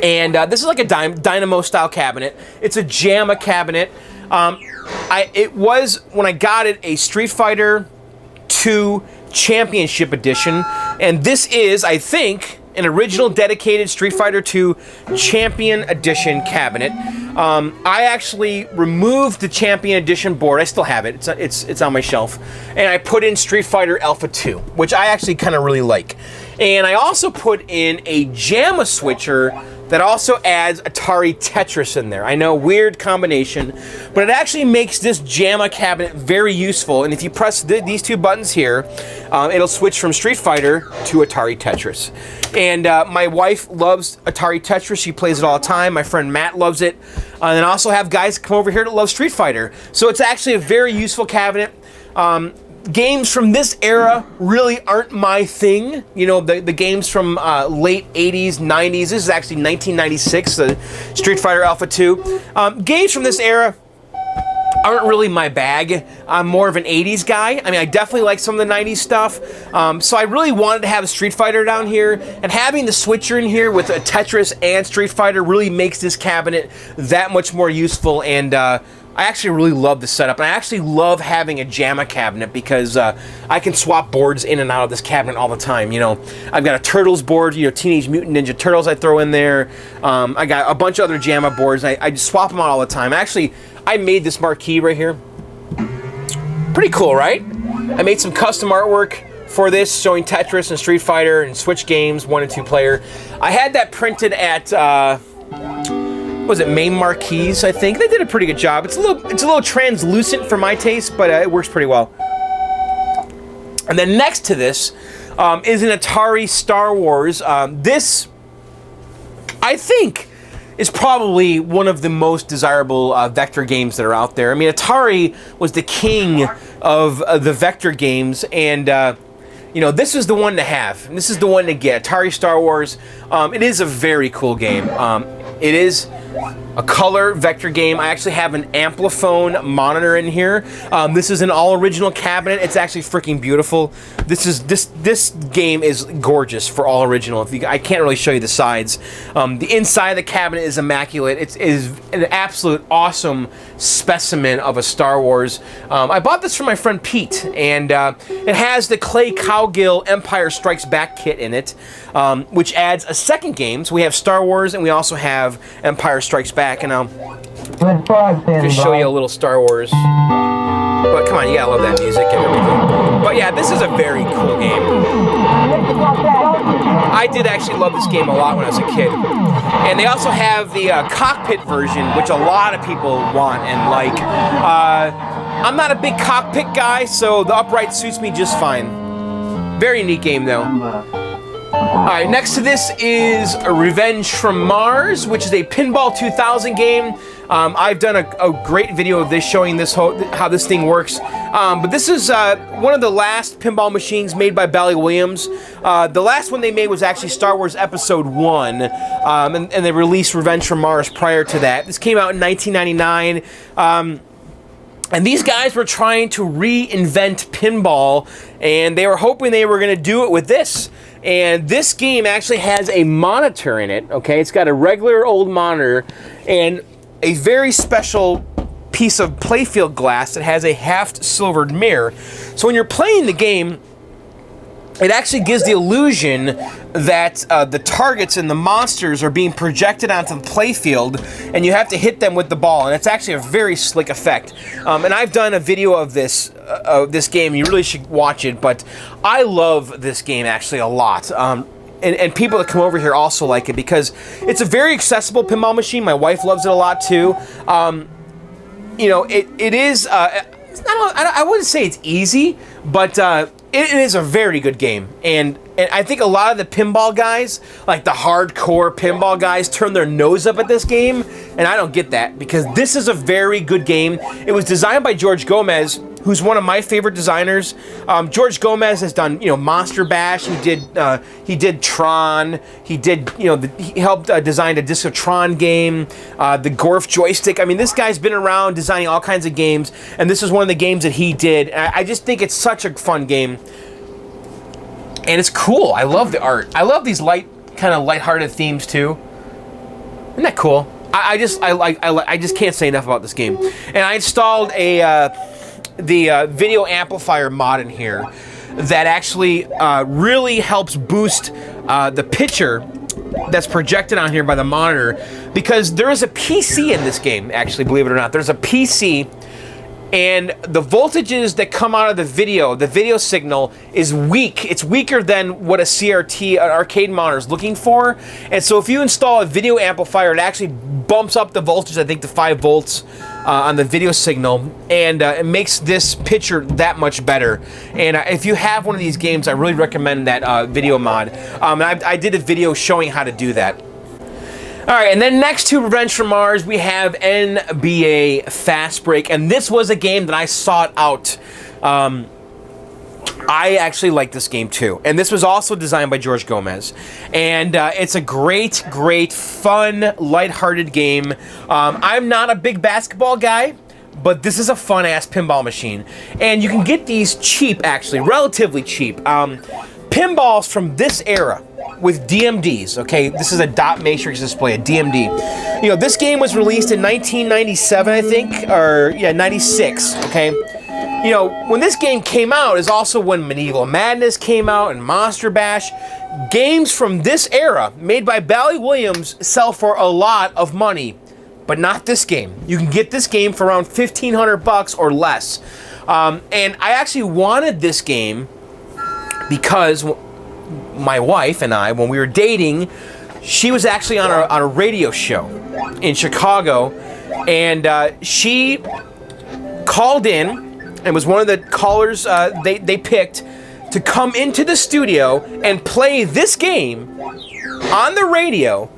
And this is like a Dynamo style cabinet. It's a JAMA cabinet. It was, when I got it, a Street Fighter 2 Championship Edition. And this is, I think, an original dedicated Street Fighter 2 Champion Edition cabinet. I actually removed the Champion Edition board. I still have it. It's on my shelf. And I put in Street Fighter Alpha 2, which I actually kind of really like. And I also put in a JAMA switcher that also adds Atari Tetris in there. I know, weird combination, but it actually makes this JAMA cabinet very useful. And if you press these two buttons here, it'll switch from Street Fighter to Atari Tetris. And my wife loves Atari Tetris. She plays it all the time. My friend Matt loves it. And then I also have guys come over here that love Street Fighter. So it's actually a very useful cabinet. Games from this era really aren't my thing. You know, the games from late 80s, 90s. This is actually 1996, the Street Fighter Alpha 2. Games from this era aren't really my bag. I'm more of an 80s guy. I mean, I definitely like some of the 90s stuff. So I really wanted to have a Street Fighter down here. And having the switcher in here with a Tetris and Street Fighter really makes this cabinet that much more useful. And I actually really love the setup, and I actually love having a JAMA cabinet because I can swap boards in and out of this cabinet all the time. You know, I've got a Turtles board, you know, Teenage Mutant Ninja Turtles I throw in there. I got a bunch of other JAMA boards. I just swap them out all the time. Actually, I made this marquee right here. Pretty cool, right? I made some custom artwork for this, showing Tetris and Street Fighter and Switch games, 1 and 2 player. I had that printed at was it MAME Marquees, I think. They did a pretty good job. It's a little translucent for my taste, but it works pretty well. And then next to this is an Atari Star Wars. This, I think, is probably one of the most desirable vector games that are out there. I mean, Atari was the king of the vector games, and you know, this is the one to have. This is the one to get. Atari Star Wars. It is a very cool game. It is a color vector game. I actually have an Ampliphone monitor in here. This is an all-original cabinet. It's actually freaking beautiful. This game is gorgeous for all original. I can't really show you the sides. The inside of the cabinet is immaculate. It is an absolute awesome specimen of a Star Wars. I bought this from my friend Pete, and it has the Clay Cowgill Empire Strikes Back kit in it, which adds a second game. So we have Star Wars, and we also have Empire Strikes Back, and I'll just show you a little Star Wars. But come on, you gotta love that music and everything. But yeah, this is a very cool game. I did actually love this game a lot when I was a kid. And they also have the cockpit version, which a lot of people want and like. I'm not a big cockpit guy, so the upright suits me just fine. Very neat game, though. Alright, next to this is Revenge from Mars, which is a Pinball 2000 game. I've done a great video of this showing this how this thing works. But this is one of the last pinball machines made by Bally Williams. The last one they made was actually Star Wars Episode 1, and they released Revenge from Mars prior to that. This came out in 1999. And these guys were trying to reinvent pinball, and they were hoping they were going to do it with this. And this game actually has a monitor in it, okay? It's got a regular old monitor and a very special piece of playfield glass that has a half silvered mirror. So when you're playing the game, it actually gives the illusion that the targets and the monsters are being projected onto the playfield, and you have to hit them with the ball, and it's actually a very slick effect. And I've done a video of this game. You really should watch it, but I love this game actually a lot. And people that come over here also like it because it's a very accessible pinball machine. My wife loves it a lot too. You know, it is. It's not. I wouldn't say it's easy, but it is a very good game, and I think a lot of the pinball guys, like the hardcore pinball guys, turn their nose up at this game, and I don't get that, because this is a very good game. It was designed by George Gomez, who's one of my favorite designers. George Gomez has done, Monster Bash. He did Tron. He did, he helped design a Disco Tron game, the Gorf joystick. I mean, this guy's been around designing all kinds of games, and this is one of the games that he did. And I just think it's such a fun game. And it's cool. I love the art. I love these kind of lighthearted themes too. Isn't that cool? I just can't say enough about this game. And I installed the video amplifier mod in here that actually really helps boost the picture that's projected on here by the monitor, because there is a PC in this game, actually, believe it or not. There's a PC, and the voltages that come out of the video signal is weak. It's weaker than what a CRT, an arcade monitor, is looking for. And so if you install a video amplifier, it actually bumps up the voltage, I think, to 5 volts on the video signal, and it makes this picture that much better. And if you have one of these games, I really recommend that video mod. I did a video showing how to do that. All right, and then next to Revenge from Mars, we have NBA Fastbreak, and this was a game that I sought out. I actually like this game too, and this was also designed by George Gomez, and it's a great, fun, lighthearted game. I'm not a big basketball guy, but this is a fun-ass pinball machine, and you can get these cheap, actually, relatively cheap. Pinballs from this era with DMDs, okay? This is a dot matrix display, a DMD. This game was released in 1997, I think, or, 96, okay? When this game came out is also when Medieval Madness came out and Monster Bash. Games from this era, made by Bally Williams, sell for a lot of money, but not this game. You can get this game for around $1,500 or less. And I actually wanted this game because my wife and I, when we were dating, she was actually on a radio show in Chicago, and she called in and was one of the callers they picked to come into the studio and play this game on the radio.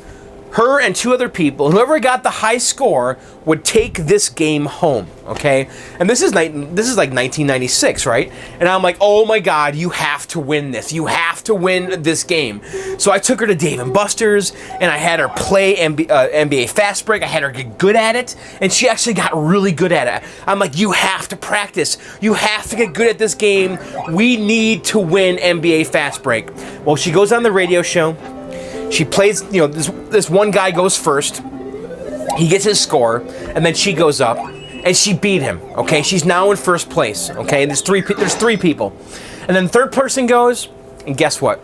Her and 2 other people, whoever got the high score would take this game home, okay? And this is like 1996, right? And I'm like, oh my God, you have to win this. You have to win this game. So I took her to Dave & Buster's, and I had her play NBA Fastbreak. I had her get good at it, and she actually got really good at it. I'm like, you have to practice. You have to get good at this game. We need to win NBA Fastbreak. Well, she goes on the radio show. She plays, this one guy goes first. He gets his score, and then she goes up, and she beat him, okay? She's now in first place, okay? There's three people. And then the third person goes, and guess what?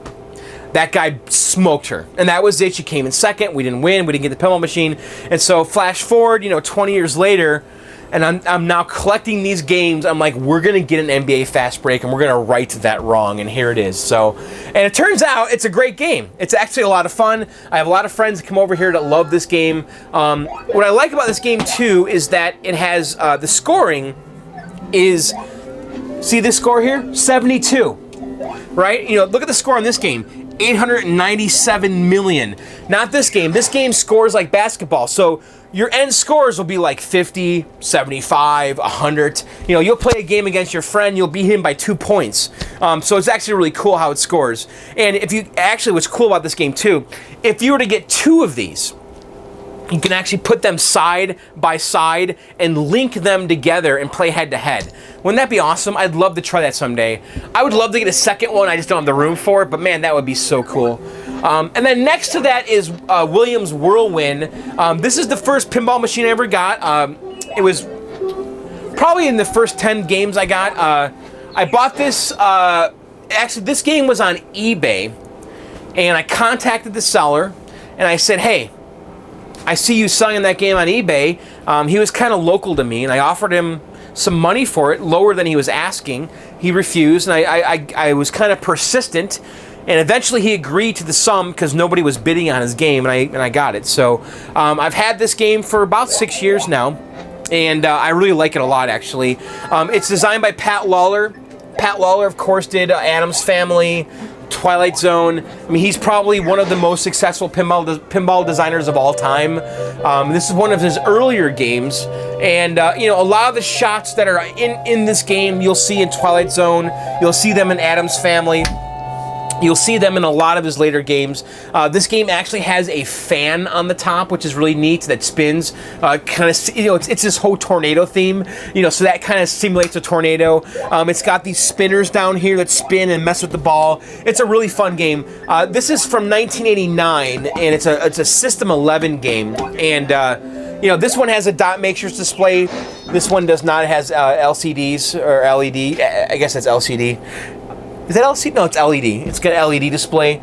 That guy smoked her, and that was it. She came in second. We didn't win. We didn't get the pinball machine. And so flash forward, 20 years later, and I'm now collecting these games. I'm like, we're going to get an NBA Fastbreak, and we're going to right that wrong, and here it is. So, and it turns out it's a great game. It's actually a lot of fun. I have a lot of friends that come over here that love this game. What I like about this game, too, is that it has the scoring is, see this score here? 72, right? Look at the score on this game. 897 million. Not this game. This game scores like basketball. So your end scores will be like 50, 75, 100. You'll play a game against your friend, you'll beat him by 2 points. So it's actually really cool how it scores. And what's cool about this game too, if you were to get 2 of these, you can actually put them side by side and link them together and play head to head. Wouldn't that be awesome? I'd love to try that someday. I would love to get a second one. I just don't have the room for it, but man, that would be so cool. And then next to that is Williams Whirlwind. This is the first pinball machine I ever got. It was probably in the first 10 games I got. I bought this, actually this game was on eBay, and I contacted the seller, and I said, hey, I see you selling that game on eBay. He was kind of local to me, and I offered him some money for it, lower than he was asking. He refused, and I was kind of persistent, and eventually he agreed to the sum because nobody was bidding on his game, and I got it. So I've had this game for about 6 years now, and I really like it a lot, actually. It's designed by Pat Lawler, Pat Lawler, of course, did Addams Family, Twilight Zone. I mean, he's probably one of the most successful pinball designers of all time. This is one of his earlier games, and you know, a lot of the shots that are in this game you'll see in Twilight Zone. You'll see them in Addams Family. You'll see them in a lot of his later games. This game actually has a fan on the top, which is really neat, that spins. Kind of, you know, it's this whole tornado theme, you know, so that kind of simulates a tornado. It's got these spinners down here that spin and mess with the ball. It's a really fun game. This is from 1989, and it's a System 11 game. And you know, this one has a dot matrix display. This one does not. It has LCDs or LED. I guess that's LCD. Is that LCD? No, it's LED. It's got an LED display.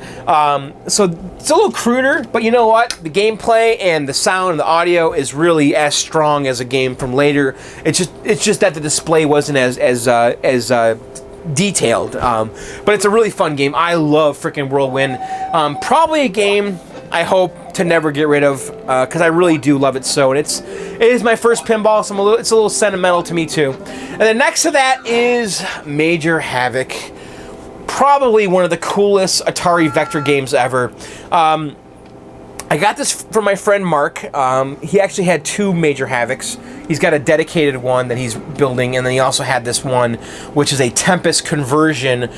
So it's a little cruder, but you know what? The gameplay and the sound and the audio is really as strong as a game from later. It's just that the display wasn't as detailed. But it's a really fun game. I love freaking Whirlwind. Probably a game I hope to never get rid of, because I really do love it so. And it is my first pinball, so it's a little sentimental to me too. And then next to that is Major Havoc. Probably one of the coolest Atari vector games ever. I got this from my friend Mark. He actually had 2 Major Havocs. He's got a dedicated one that he's building, and then he also had this one, which is a Tempest conversion.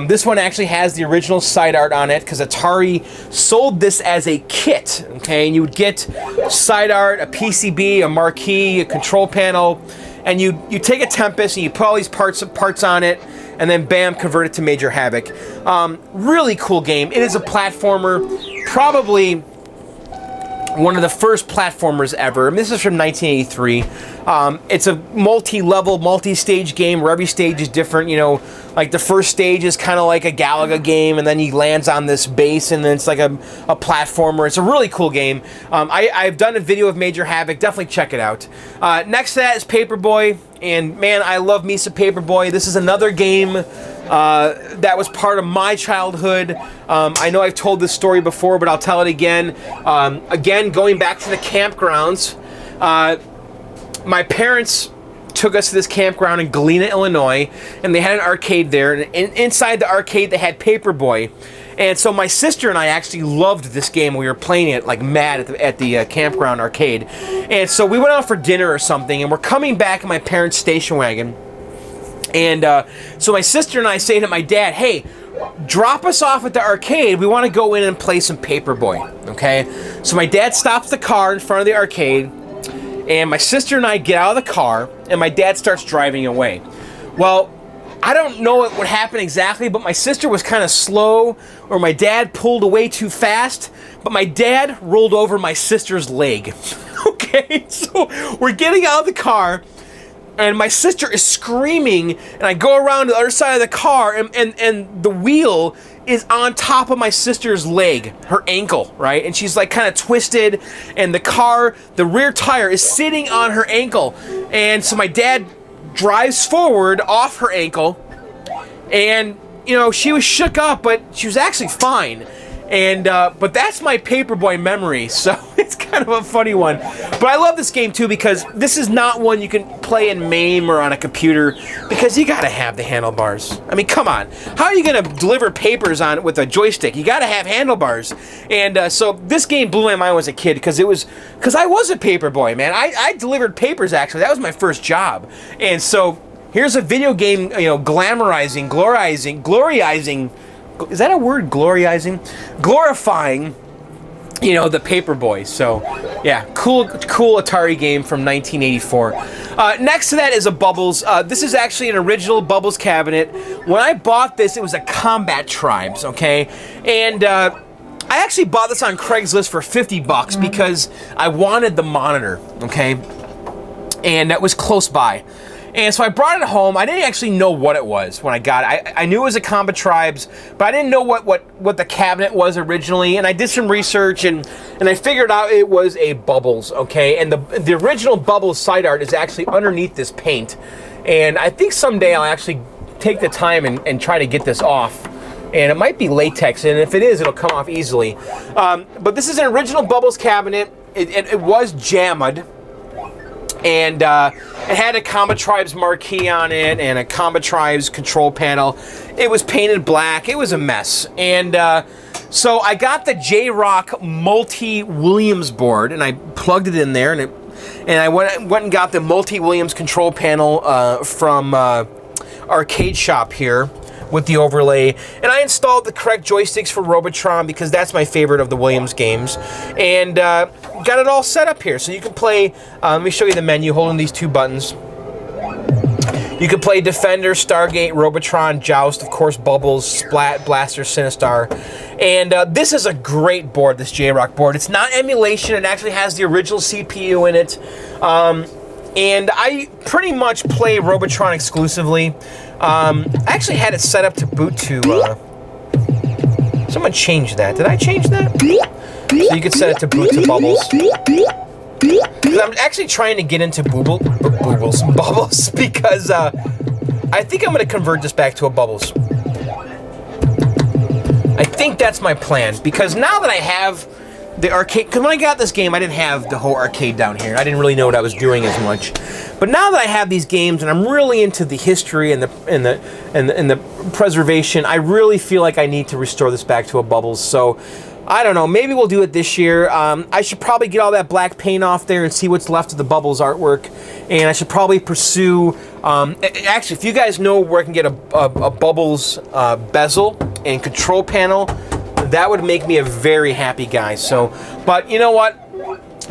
This one actually has the original side art on it, because Atari sold this as a kit, okay? And you would get side art, a PCB, a marquee, a control panel, and you take a Tempest and you put all these parts on it, and then bam, convert it to Major Havoc. Really cool game. It is a platformer, probably one of the first platformers ever. I mean, this is from 1983. It's a multi-level, multi-stage game where every stage is different. You know, like the first stage is kind of like a Galaga game, and then he lands on this base, and then it's like a platformer. It's a really cool game. I've done a video of Major Havoc. Definitely check it out. Next to that is Paperboy, and man, I love me some Paperboy. This is another game that was part of my childhood. I know I've told this story before, but I'll tell it again. Again, going back to the campgrounds, my parents took us to this campground in Galena, Illinois, and they had an arcade there, and inside the arcade they had Paperboy. And so my sister and I actually loved this game. We were playing it like mad at the campground arcade. And so we went out for dinner or something, and we're coming back in my parents' station wagon. And so my sister and I say to my dad, hey, drop us off at the arcade. We want to go in and play some Paperboy, okay? So my dad stops the car in front of the arcade, and my sister and I get out of the car, and my dad starts driving away. Well, I don't know what happened exactly, but my sister was kind of slow, or my dad pulled away too fast, but my dad rolled over my sister's leg. Okay, so we're getting out of the car, and my sister is screaming, and I go around to the other side of the car, and the wheel is on top of my sister's leg, her ankle, right? And she's like kind of twisted, and the rear tire is sitting on her ankle. And so my dad drives forward off her ankle, and you know, she was shook up, but she was actually fine. And but that's my Paperboy memory, so it's kind of a funny one. But I love this game too, because this is not one you can play in MAME or on a computer, because you gotta have the handlebars. I mean, come on, how are you gonna deliver papers on with a joystick? You gotta have handlebars. And so this game blew my mind when I was a kid, because I was a Paperboy, man. I delivered papers, actually. That was my first job. And so here's a video game, you know, glorifying. Is that a word? Glorifying, you know, the Paperboy. So, yeah, cool Atari game from 1984. Next to that is a Bubbles. This is actually an original Bubbles cabinet. When I bought this, it was a Combat Tribes, okay? And I actually bought this on Craigslist for $50 because I wanted the monitor, okay? And that was close by. And so I brought it home. I didn't actually know what it was when I got it. I knew it was a Combat Tribes, but I didn't know what the cabinet was originally. And I did some research, and I figured out it was a Bubbles, okay? And the original Bubbles side art is actually underneath this paint. And I think someday I'll actually take the time and try to get this off. And it might be latex, and if it is, it'll come off easily. But this is an original Bubbles cabinet. It was jammed. And it had a Combat Tribes marquee on it and a Combat Tribes control panel. It was painted black. It was a mess. And so I got the J-Rock Multi-Williams board, and I plugged it in there, and I went and got the Multi-Williams control panel from Arcade Shop here with the overlay, and I installed the correct joysticks for Robotron because that's my favorite of the Williams games, and got it all set up here so you can play. Let me show you the menu holding these two buttons. You can play Defender, Stargate, Robotron, Joust, of course, Bubbles, Splat, Blaster, Sinistar. And this is a great board, this J-Rock board. It's not emulation. It actually has the original CPU in it. And I pretty much play Robotron exclusively. I actually had it set up to boot to... someone changed that. Did I change that? So you could set it to boot to Bubbles. I'm actually trying to get into Bubbles because I think I'm going to convert this back to a Bubbles. I think that's my plan because now that I have the arcade, because when I got this game I didn't have the whole arcade down here. I didn't really know what I was doing as much. But now that I have these games and I'm really into the history and the preservation, I really feel like I need to restore this back to a Bubbles. So I don't know, maybe we'll do it this year. I should probably get all that black paint off there and see what's left of the Bubbles artwork. And I should probably pursue, actually, if you guys know where I can get a Bubbles bezel and control panel, that would make me a very happy guy. So, but you know what?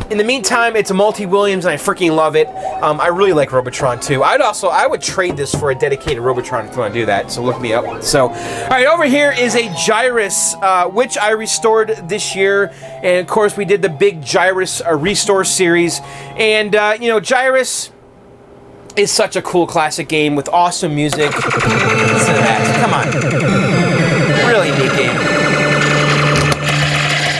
In the meantime, it's a Multi-Williams and I freaking love it. I really like Robotron too. I would trade this for a dedicated Robotron if you want to do that, so look me up. So, alright, over here is a Gyrus, which I restored this year. And of course, we did the big Gyrus restore series. And, you know, Gyrus is such a cool classic game with awesome music. Listen to that. Come on. Really neat game.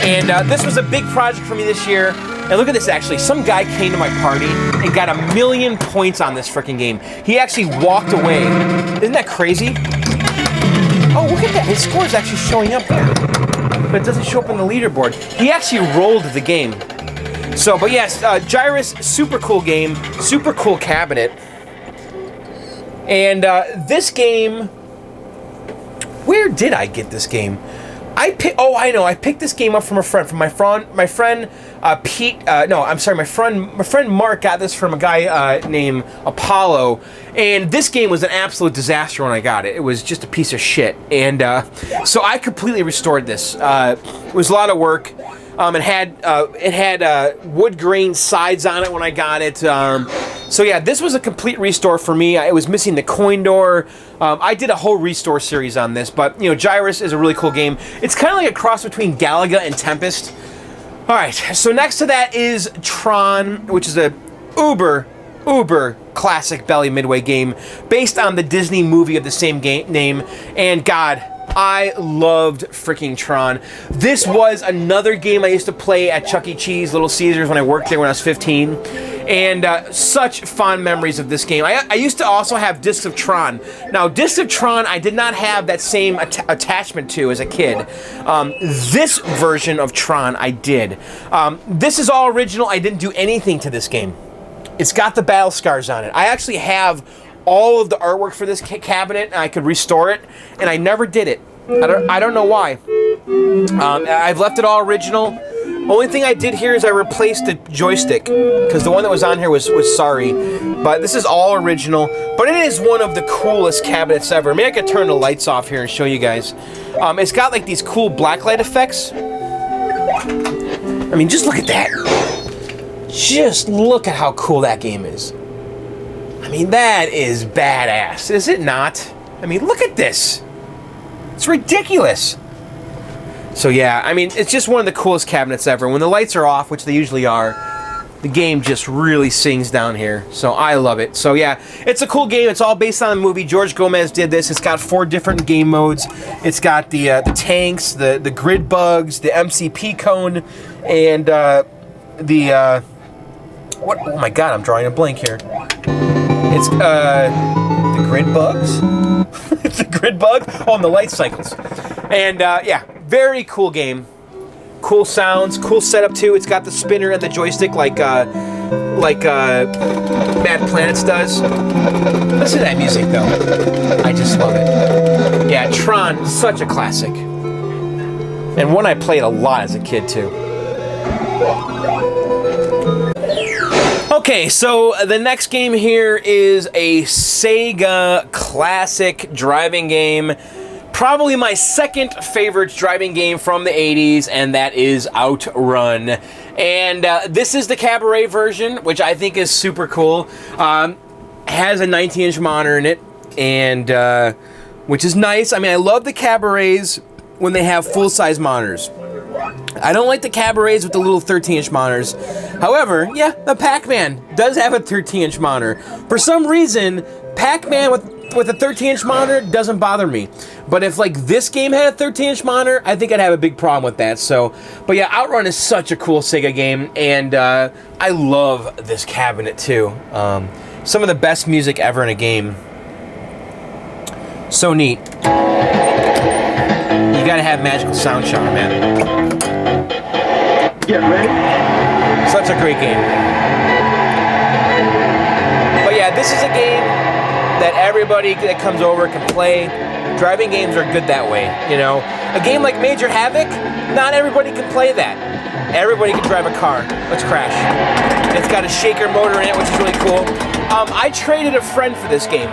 And this was a big project for me this year. And look at this, actually. Some guy came to my party and got 1,000,000 points on this freaking game. He actually walked away. Isn't that crazy? Oh, look at that. His score is actually showing up there. But it doesn't show up on the leaderboard. He actually rolled the game. So, but yes, Gyruss, super cool game. Super cool cabinet. And this game... Where did I get this game? I picked this game up from a friend. My friend Pete. No, I'm sorry. My friend Mark got this from a guy named Apollo, and this game was an absolute disaster when I got it. It was just a piece of shit, and so I completely restored this. It was a lot of work. It had wood grain sides on it when I got it. So yeah, this was a complete restore for me. It was missing the coin door. I did a whole restore series on this, but you know, Gyruss is a really cool game. It's kind of like a cross between Galaga and Tempest. All right, so next to that is Tron, which is a uber classic Bally Midway game based on the Disney movie of the same name. And God, I loved freaking Tron. This was another game I used to play at Chuck E. Cheese, Little Caesars, when I worked there when I was 15. And such fond memories of this game. I used to also have discs of Tron. Now, discs of Tron I did not have that same attachment to as a kid. This version of Tron I did. This is all original. I didn't do anything to this game. It's got the battle scars on it. I actually have all of the artwork for this cabinet, and I could restore it, and I never did it. I don't know why. I've left it all original. Only thing I did here is I replaced the joystick, because the one that was on here was sorry. But this is all original. But it is one of the coolest cabinets ever. Maybe I could turn the lights off here and show you guys. It's got like these cool blacklight effects. I mean, just look at that. Just look at how cool that game is. I mean, that is badass, is it not? I mean, look at this. It's ridiculous. So yeah, I mean, it's just one of the coolest cabinets ever. When the lights are off, which they usually are, the game just really sings down here. So I love it. So yeah, it's a cool game. It's all based on the movie. George Gomez did this. It's got 4 different game modes. It's got the tanks, the grid bugs, the MCP cone, and what? Oh my God, I'm drawing a blank here. It's the grid bugs. It's a grid bug. Oh, and the light cycles. And yeah, very cool game. Cool sounds, cool setup too. It's got the spinner and the joystick like Mad Planets does. Listen to that music though. I just love it. Yeah, Tron, such a classic. And one I played a lot as a kid too. Okay, so the next game here is a Sega classic driving game. Probably my second favorite driving game from the 80s, and that is Outrun. And this is the Cabaret version, which I think is super cool. Has a 19-inch monitor in it, and which is nice. I mean, I love the Cabarets when they have full-size monitors. I don't like the Cabarets with the little 13-inch monitors. However, yeah, the Pac-Man does have a 13-inch monitor. For some reason, Pac-Man with a 13-inch monitor doesn't bother me. But if like this game had a 13-inch monitor, I think I'd have a big problem with that. So, but yeah, Outrun is such a cool Sega game, and I love this cabinet too. Some of the best music ever in a game. So neat. You gotta have Magical Sound Shower, man. Get ready. Such a great game. But yeah, this is a game that everybody that comes over can play. Driving games are good that way, you know. A game like Major Havoc, not everybody can play that. Everybody can drive a car. Let's crash. It's got a shaker motor in it, which is really cool. I traded a friend for this game.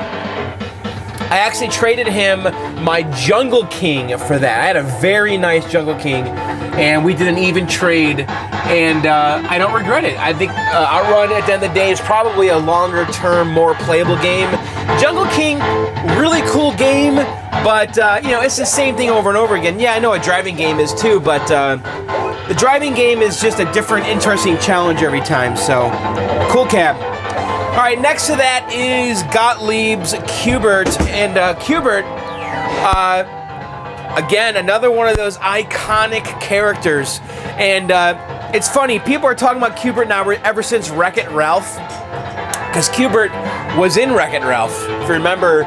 I actually traded him my Jungle King for that. I had a very nice Jungle King, and we did an even trade, and I don't regret it. I think Outrun, at the end of the day, is probably a longer-term, more playable game. Jungle King, really cool game, but, you know, it's the same thing over and over again. Yeah, I know a driving game is too, but the driving game is just a different, interesting challenge every time, so cool cab. All right, next to that is Gottlieb's Qbert, and Qbert, again, another one of those iconic characters, and it's funny, people are talking about Qbert now ever since Wreck-It Ralph, because Qbert was in Wreck-It Ralph. If you remember,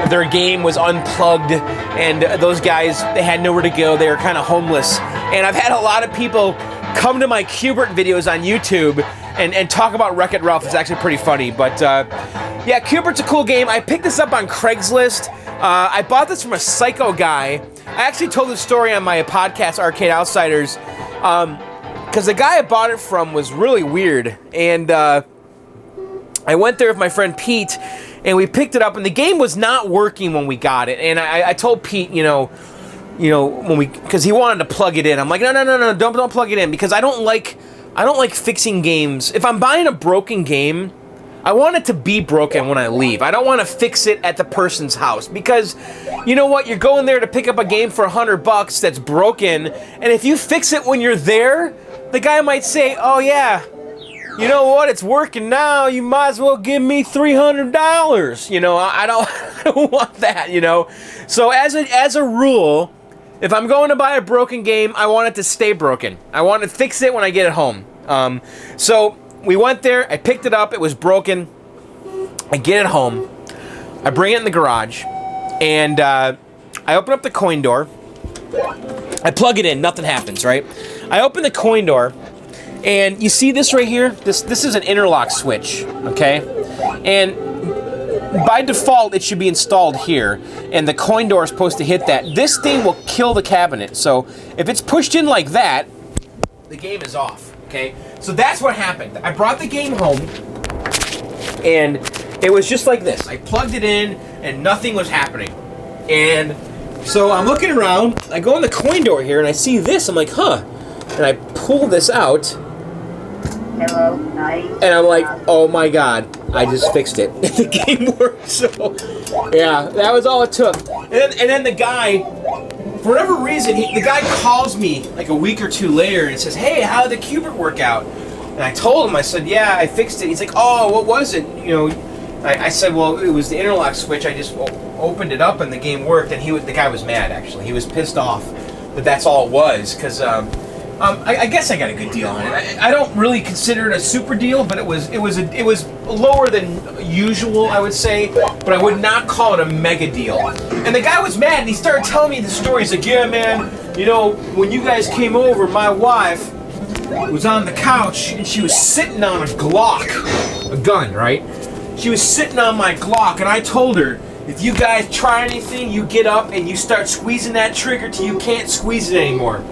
their game was unplugged, and those guys, they had nowhere to go, they were kind of homeless, and I've had a lot of people come to my Qbert videos on YouTube and talk about Wreck-It Ralph. It's actually pretty funny, but yeah, Qbert's a cool game. I picked this up on Craigslist. I bought this from a psycho guy. I actually told this story on my podcast, Arcade Outsiders, because the guy I bought it from was really weird, and I went there with my friend Pete, and we picked it up, and the game was not working when we got it, and I told Pete, you know, when because he wanted to plug it in. I'm like, no, don't plug it in, because I don't like fixing games. If I'm buying a broken game, I want it to be broken when I leave. I don't want to fix it at the person's house, because you know what? You're going there to pick up a game for $100 that's broken, and if you fix it when you're there, the guy might say, oh yeah, you know what? It's working now. You might as well give me $300. You know, I don't want that, you know? So as a rule, if I'm going to buy a broken game, I want it to stay broken. I want to fix it when I get it home. So we went there, I picked it up, it was broken. I get it home, I bring it in the garage, and I open up the coin door. I plug it in, nothing happens, right? I open the coin door, and you see this right here? This is an interlock switch, okay? And by default, it should be installed here, and the coin door is supposed to hit that. This thing will kill the cabinet, so if it's pushed in like that, the game is off, okay? So that's what happened. I brought the game home, and it was just like this. I plugged it in, and nothing was happening. And so I'm looking around, I go in the coin door here, and I see this, I'm like, huh. And I pull this out, Hello, night. and I'm like, oh my god, I just fixed it. The game worked, so yeah, that was all it took. And then the guy, for whatever reason, the guy calls me like a week or two later and says, hey, how did the Qbert work out? And I told him, I said, yeah, I fixed it. He's like, oh, what was it? You know, I said, well, it was the interlock switch. I just opened it up and the game worked. And the guy was mad, actually. He was pissed off that that's all it was, because I guess I got a good deal on it. I don't really consider it a super deal, but it was lower than usual, I would say, but I would not call it a mega deal. And the guy was mad, and he started telling me the story. He's like, yeah, man, You know, when you guys came over, my wife was on the couch and she was sitting on a Glock, a gun, right? She was sitting on my Glock, and I told her, if you guys try anything, you get up and you start squeezing that trigger till you can't squeeze it anymore.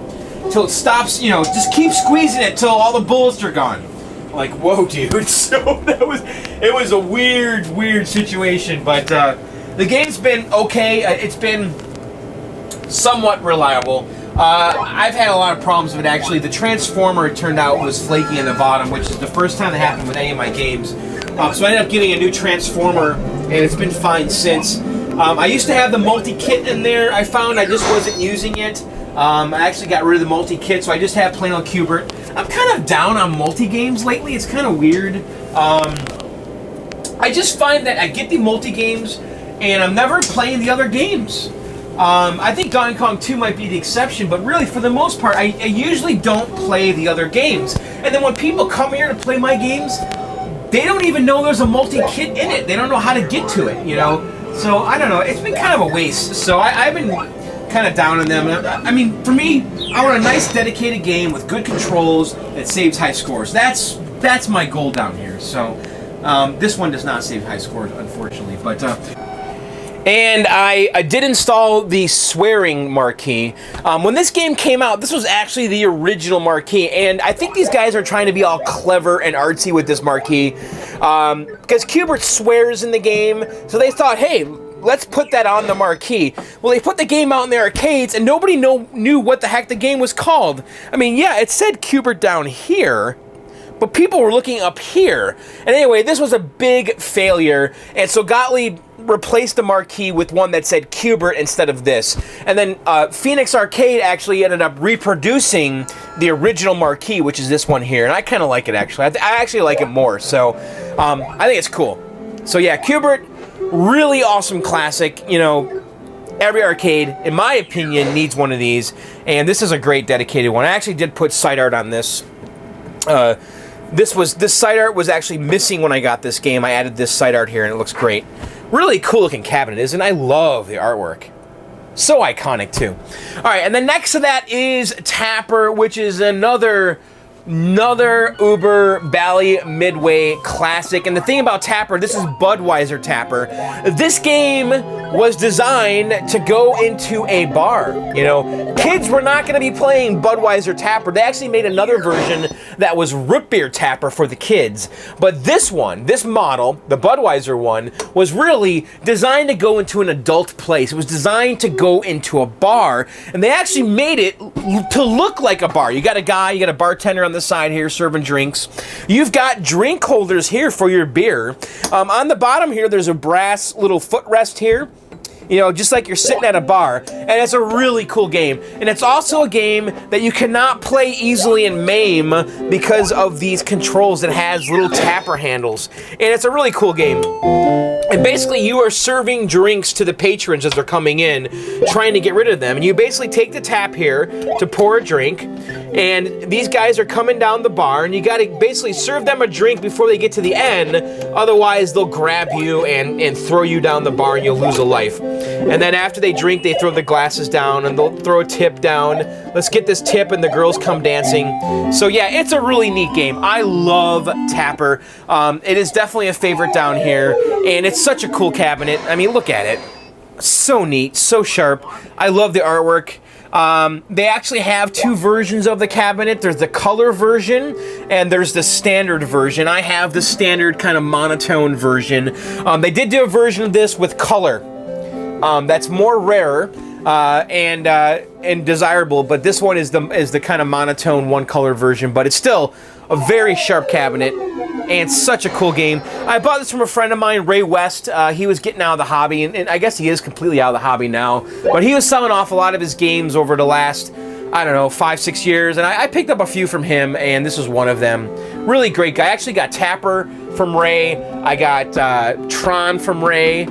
Till it stops, you know, just keep squeezing it till all the bullets are gone. Like, whoa, dude. So it was a weird situation, but the game's been okay. It's been somewhat reliable. I've had a lot of problems with it, actually. The transformer, it turned out, was flaky in the bottom, which is the first time that happened with any of my games. So I ended up getting a new transformer, and it's been fine since. I used to have the multi-kit in there. I found I just wasn't using it. I actually got rid of the multi-kit, so I just have plain old Qbert. I'm kind of down on multi-games lately. It's kind of weird. I just find that I get the multi-games, and I'm never playing the other games. I think Donkey Kong 2 might be the exception, but really, for the most part, I usually don't play the other games. And then when people come here to play my games, they don't even know there's a multi-kit in it. They don't know how to get to it, you know? So, I don't know. It's been kind of a waste. So, I've been kind of down on them. I mean, for me, I want a nice, dedicated game with good controls that saves high scores. That's my goal down here. So, this one does not save high scores, unfortunately. But, and I did install the swearing marquee. When this game came out, this was actually the original marquee, and I think these guys are trying to be all clever and artsy with this marquee, because Qbert swears in the game, so they thought, hey, let's put that on the marquee. Well, they put the game out in the arcades, and nobody knew what the heck the game was called. I mean, yeah, it said Qbert down here, but people were looking up here. And anyway, this was a big failure, and so Gottlieb replaced the marquee with one that said Qbert instead of this. And then Phoenix Arcade actually ended up reproducing the original marquee, which is this one here. And I kind of like it, actually. I actually like it more. So I think it's cool. So yeah, Qbert, really awesome classic. You know, every arcade, in my opinion, needs one of these. And this is a great dedicated one. I actually did put site art on this. This site art was actually missing when I got this game. I added this site art here, and it looks great. Really cool looking cabinet, isn't it? I love the artwork. So iconic, too. All right, and then next to that is Tapper, which is another Uber Bally Midway classic. And the thing about Tapper, this is Budweiser Tapper. This game was designed to go into a bar. You know, kids were not going to be playing Budweiser Tapper. They actually made another version that was Root Beer Tapper for the kids. But this one, this model, the Budweiser one, was really designed to go into an adult place. It was designed to go into a bar. And they actually made it to look like a bar. You got a bartender on the side here serving drinks. You've got drink holders here for your beer. On the bottom here, there's a brass little footrest here. You know, just like you're sitting at a bar. And it's a really cool game. And it's also a game that you cannot play easily in MAME because of these controls that has little tapper handles. And it's a really cool game. And basically, you are serving drinks to the patrons as they're coming in, trying to get rid of them. And you basically take the tap here to pour a drink. And these guys are coming down the bar, and you got to basically serve them a drink before they get to the end. Otherwise, they'll grab you and throw you down the bar, and you'll lose a life. And then after they drink, they throw the glasses down, and they'll throw a tip down. Let's get this tip, and the girls come dancing. So yeah, it's a really neat game. I love Tapper. It is definitely a favorite down here, and it's such a cool cabinet. I mean, look at it. So neat, so sharp. I love the artwork. They actually have two versions of the cabinet. There's the color version, and there's the standard version. I have the standard kind of monotone version. They did do a version of this with color. That's more rare and desirable, but this one is the kind of monotone one color version, but it's still a very sharp cabinet and such a cool game. I bought this from a friend of mine, Ray West. He was getting out of the hobby, and I guess he is completely out of the hobby now, but he was selling off a lot of his games over the last, I don't know, 5-6 years, and I picked up a few from him, and this was one of them. Really great guy. I actually got Tapper from Ray. I got Tron from Ray.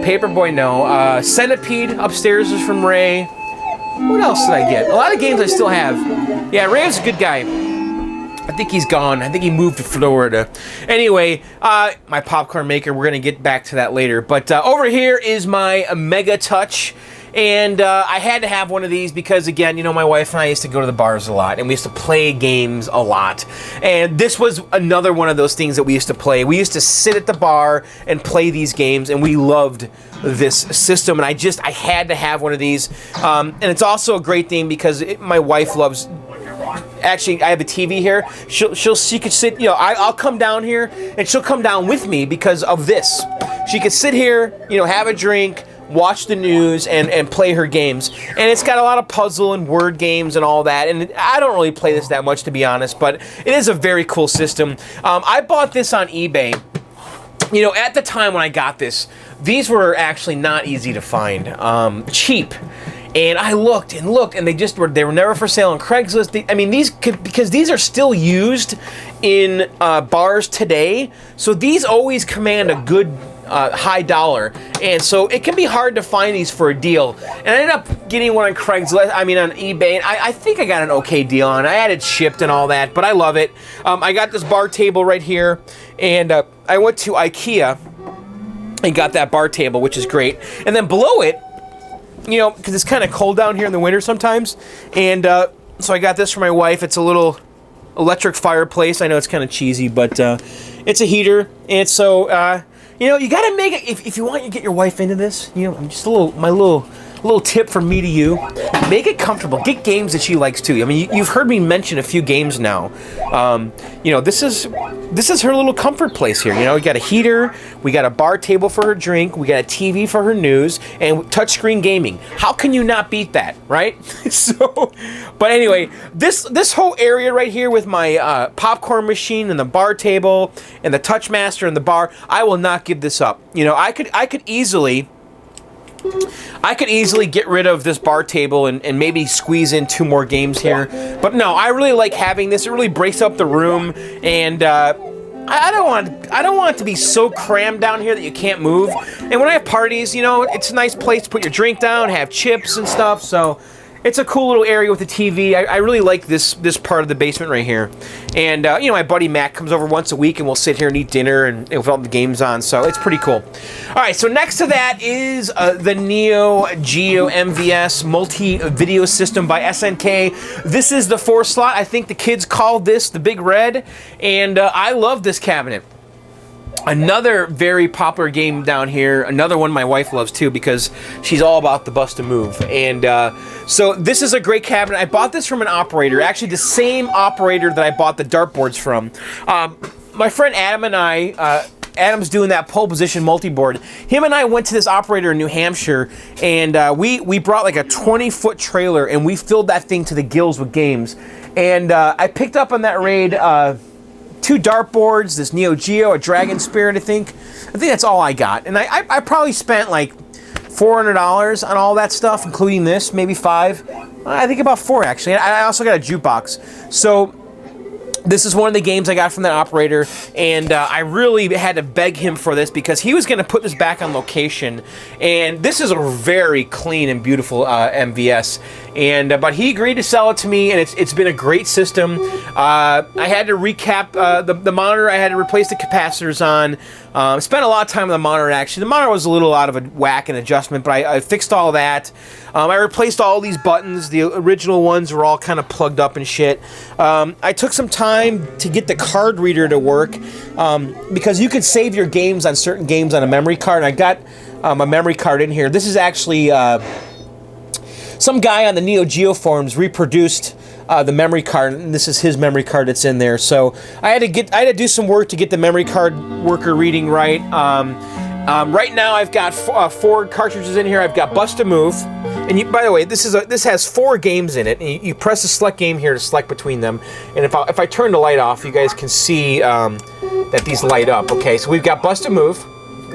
Paperboy, no. Centipede upstairs is from Ray. What else did I get? A lot of games I still have. Yeah, Ray was a good guy. I think he's gone. I think he moved to Florida. Anyway, my popcorn maker, we're going to get back to that later. But over here is my Megatouch. And I had to have one of these because, again, you know, my wife and I used to go to the bars a lot, and we used to play games a lot. And this was another one of those things that we used to play. We used to sit at the bar and play these games, and we loved this system. And I had to have one of these. And it's also a great thing because my wife loves. Actually, I have a TV here. She could sit. You know, I'll come down here, and she'll come down with me because of this. She could sit here, you know, have a drink, watch the news, and play her games. And it's got a lot of puzzle and word games and all that. And I don't really play this that much, to be honest, but it is a very cool system. I bought this on eBay. You know, at the time when I got this, these were actually not easy to find. Cheap. And I looked and looked, and they were never for sale on Craigslist. Because these are still used in bars today, so these always command a good high dollar, and so it can be hard to find these for a deal. And I ended up getting one on Craigslist, on eBay, and I think I got an okay deal on it. I had it shipped and all that, but I love it. I got this bar table right here, and I went to IKEA and got that bar table, which is great. And then below it, you know, because it's kind of cold down here in the winter sometimes, and so I got this for my wife. It's a little electric fireplace. I know it's kind of cheesy, but it's a heater, and so you know, you gotta make it if you want to get your wife into this. You know, just my little tip from me to you: make it comfortable. Get games that she likes too. I mean, you've heard me mention a few games now. You know, this is her little comfort place here. You know, we got a heater, we got a bar table for her drink, we got a TV for her news, and touchscreen gaming. How can you not beat that, right? So, but anyway, this whole area right here with my popcorn machine and the bar table and the Touchmaster and the bar, I will not give this up. You know, I could easily get rid of this bar table and maybe squeeze in 2 more games here. But no, I really like having this. It really breaks up the room, and I don't want it to be so crammed down here that you can't move. And when I have parties, you know, it's a nice place to put your drink down, have chips and stuff. So it's a cool little area with the TV. I really like this part of the basement right here. And, you know, my buddy Matt comes over once a week, and we'll sit here and eat dinner and with all the games on. So it's pretty cool. All right, so next to that is the Neo Geo MVS multi-video system by SNK. This is the 4-slot. I think the kids call this the Big Red. And I love this cabinet. Another very popular game down here, another one my wife loves too because she's all about the bust a move. And so this is a great cabinet. I bought this from an operator, actually the same operator that I bought the dartboards from. My friend Adam and I, Adam's doing that pole position multi-board. Him and I went to this operator in New Hampshire, and we brought like a 20-foot trailer, and we filled that thing to the gills with games. And I picked up on that raid 2 dartboards, this Neo Geo, a Dragon Spirit, I think that's all I got. And I probably spent like $400 on all that stuff, including this, maybe 5. I think about 4 actually. I also got a jukebox. So this is one of the games I got from that operator, and I really had to beg him for this because he was going to put this back on location. And this is a very clean and beautiful MVS. And but he agreed to sell it to me, and it's been a great system. I had to recap the monitor. I had to replace the capacitors on. Spent a lot of time on the monitor, actually. The monitor was a little out of a whack and adjustment, but I fixed all that. I replaced all these buttons. The original ones were all kind of plugged up and shit. I took some time to get the card reader to work because you could save your games on certain games on a memory card. And I got a memory card in here. This is actually some guy on the Neo Geo forums reproduced the memory card, and this is his memory card that's in there. So I had to do some work to get the memory card worker reading right. Right now I've got 4 cartridges in here. I've got Bust a Move, and by the way, this has 4 games in it. And you press the select game here to select between them. And if I turn the light off, you guys can see that these light up. Okay, so we've got Bust a Move.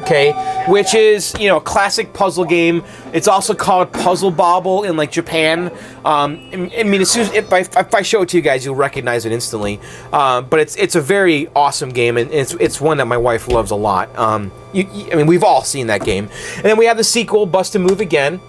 Okay, which is, you know, a classic puzzle game. It's also called Puzzle Bobble in like Japan. I mean, as soon as if I show it to you guys, you'll recognize it instantly. But it's a very awesome game, and it's one that my wife loves a lot. I mean, we've all seen that game. And then we have the sequel, Bust a Move Again.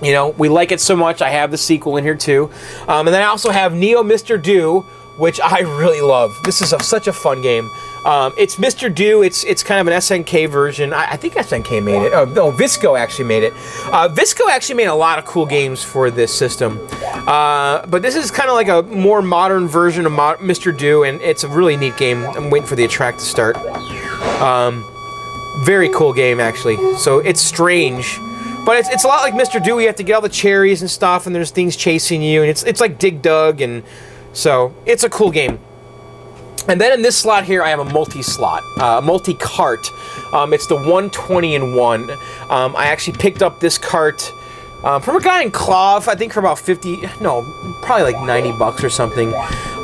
You know, we like it so much. I have the sequel in here too. And then I also have Neo Mr. Do, which I really love. This is such a fun game. It's Mr. Do. It's kind of an SNK version. I think SNK made it. Oh, no, Visco actually made it. Visco actually made a lot of cool games for this system. But this is kind of like a more modern version of Mr. Do, and it's a really neat game. I'm waiting for the attract to start. Very cool game, actually. So it's strange. But it's a lot like Mr. Do. You have to get all the cherries and stuff, and there's things chasing you, and it's like Dig Dug, and so it's a cool game. And then in this slot here, I have a multi-slot, multi-cart. It's the 120 in 1. I actually picked up this cart from a guy in Clove, I think for about probably like 90 bucks or something.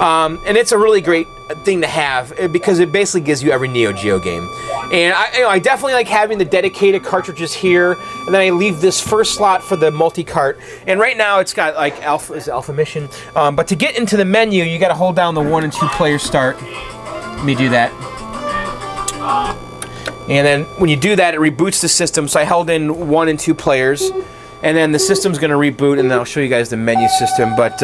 And it's a really great thing to have because it basically gives you every Neo Geo game. And I definitely like having the dedicated cartridges here, and then I leave this first slot for the multi-cart. And right now it's got like Alpha Mission. But to get into the menu, you got to hold down the 1 and 2 player start. Let me do that. And then when you do that, it reboots the system. So I held in 1 and 2 players. And then the system's going to reboot, and then I'll show you guys the menu system. But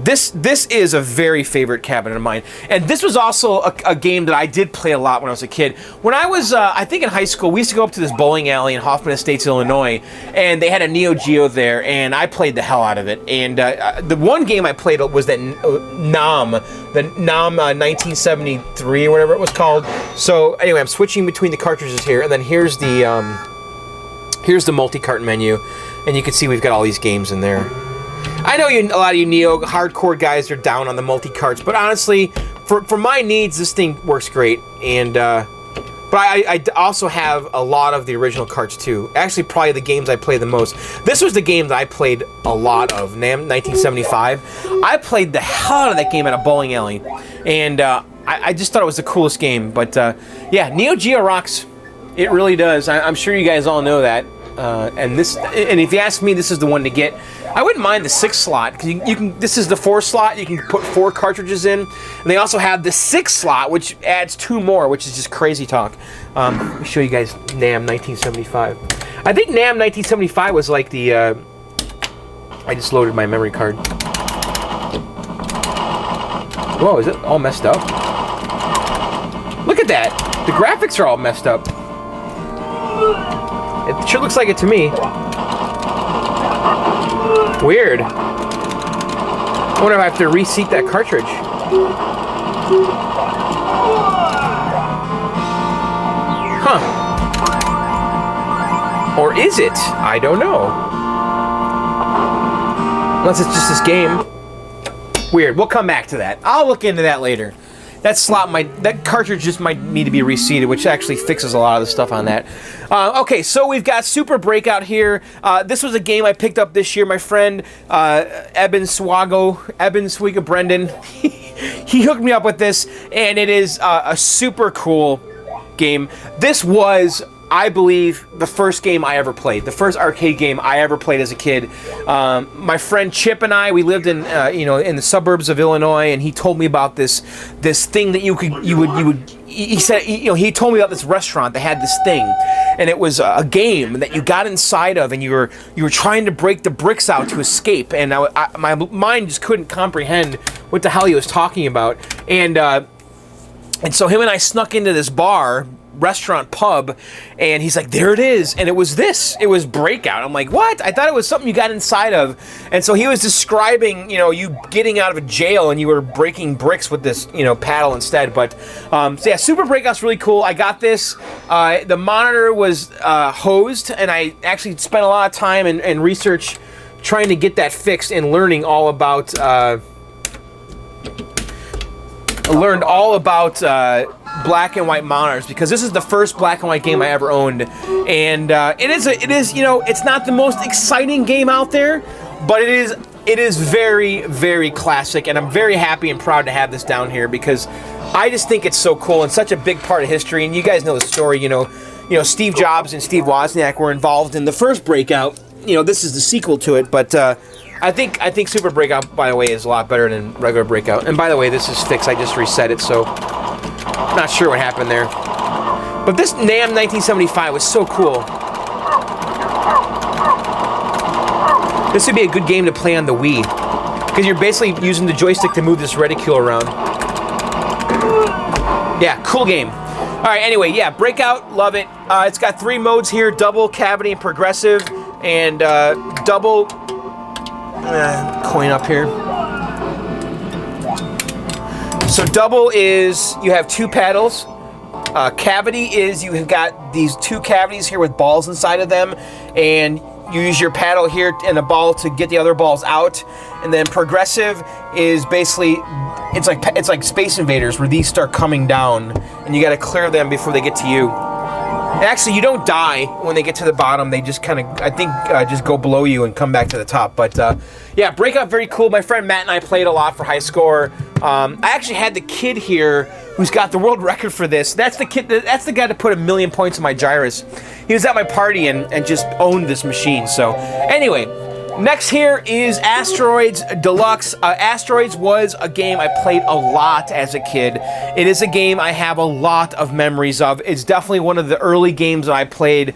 this is a very favorite cabinet of mine. And this was also a game that I did play a lot when I was a kid. When I was, I think in high school, we used to go up to this bowling alley in Hoffman Estates, Illinois, and they had a Neo Geo there, and I played the hell out of it. And the one game I played was that NAM, the NAM 1973 or whatever it was called. So anyway, I'm switching between the cartridges here, and then here's the multi-cart menu, and you can see we've got all these games in there. I know a lot of you Neo hardcore guys are down on the multi-carts, but honestly, for my needs, this thing works great. And but I also have a lot of the original carts too. Actually, probably the games I play the most. This was the game that I played a lot of, NAM 1975. I played the hell out of that game at a bowling alley, and I just thought it was the coolest game. But yeah, Neo Geo rocks. It really does. I'm sure you guys all know that. And if you ask me, this is the one to get. I wouldn't mind the 6 slot because you can. This is the 4 slot. You can put 4 cartridges in, and they also have the 6 slot, which adds 2 more, which is just crazy talk. Let me show you guys NAM 1975. I think NAM 1975 was like the. I just loaded my memory card. Whoa, is it all messed up? Look at that. The graphics are all messed up. It sure looks like it to me. Weird. I wonder if I have to reseat that cartridge. Huh. Or is it? I don't know. Unless it's just this game. Weird. We'll come back to that. I'll look into that later. That cartridge just might need to be reseated, which actually fixes a lot of the stuff on that. Okay, so we've got Super Breakout here. This was a game I picked up this year. My friend Eben Swiga Brendan, he hooked me up with this, and it is a super cool game. This was, I believe, the first game I ever played, the first arcade game I ever played as a kid. My friend Chip and I, we lived in in the suburbs of Illinois, and he told me about this thing that he said, he told me about this restaurant that had this thing, and it was a game that you got inside of, and you were trying to break the bricks out to escape, and my mind just couldn't comprehend what the hell he was talking about, and so him and I snuck into this restaurant pub, and he's like, there it is, and it was Breakout. I'm like, what? I thought it was something you got inside of. And so he was describing, you getting out of a jail and you were breaking bricks with this, paddle instead. But so yeah, Super Breakout's really cool. I got this. The monitor was hosed, and I actually spent a lot of time and research trying to get that fixed and learning all about black and white monitors, because this is the first black and white game I ever owned, and it is it's not the most exciting game out there, but it is very, very classic, and I'm very happy and proud to have this down here because I just think it's so cool and such a big part of history. And you guys know the story, Steve Jobs and Steve Wozniak were involved in the first Breakout. This is the sequel to it, but I think Super Breakout, by the way, is a lot better than regular Breakout. And by the way, this is fixed. I just reset it, so not sure what happened there. But this NAM 1975 was so cool. This would be a good game to play on the Wii, because you're basically using the joystick to move this reticule around. Yeah, cool game. All right, anyway, yeah, Breakout, love it. It's got 3 modes here, double, cavity, and progressive, and double, coin up here. So double is you have 2 paddles. Cavity is you have got these 2 cavities here with balls inside of them, and you use your paddle here and a ball to get the other balls out. And then progressive is basically it's like Space Invaders, where these start coming down and you got to clear them before they get to you. And actually, you don't die when they get to the bottom. They just kind of, I think, just go below you and come back to the top. But yeah, Breakout, very cool. My friend Matt and I played a lot for high score. I actually had the kid here who's got the world record for this. That's the kid. That's the guy that put 1,000,000 points in my Gyrus. He was at my party and just owned this machine. So anyway, next here is Asteroids Deluxe. Asteroids was a game I played a lot as a kid. It is a game I have a lot of memories of. It's definitely one of the early games that I played.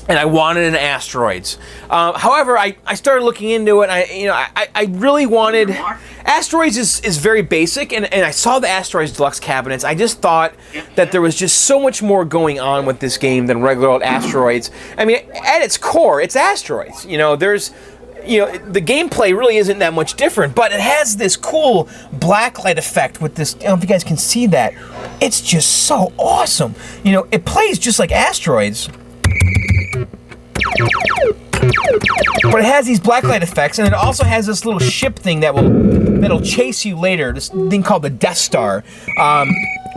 And I wanted an Asteroids. However, I started looking into it. I really wanted. Asteroids is very basic, and I saw the Asteroids Deluxe cabinets. I just thought that there was just so much more going on with this game than regular old Asteroids. I mean, at its core, it's Asteroids. There's. The gameplay really isn't that much different, but it has this cool blacklight effect with this. I don't know if you guys can see that. It's just so awesome. It plays just like Asteroids. But it has these blacklight effects, and it also has this little ship thing that'll chase you later. This thing called the Death Star. I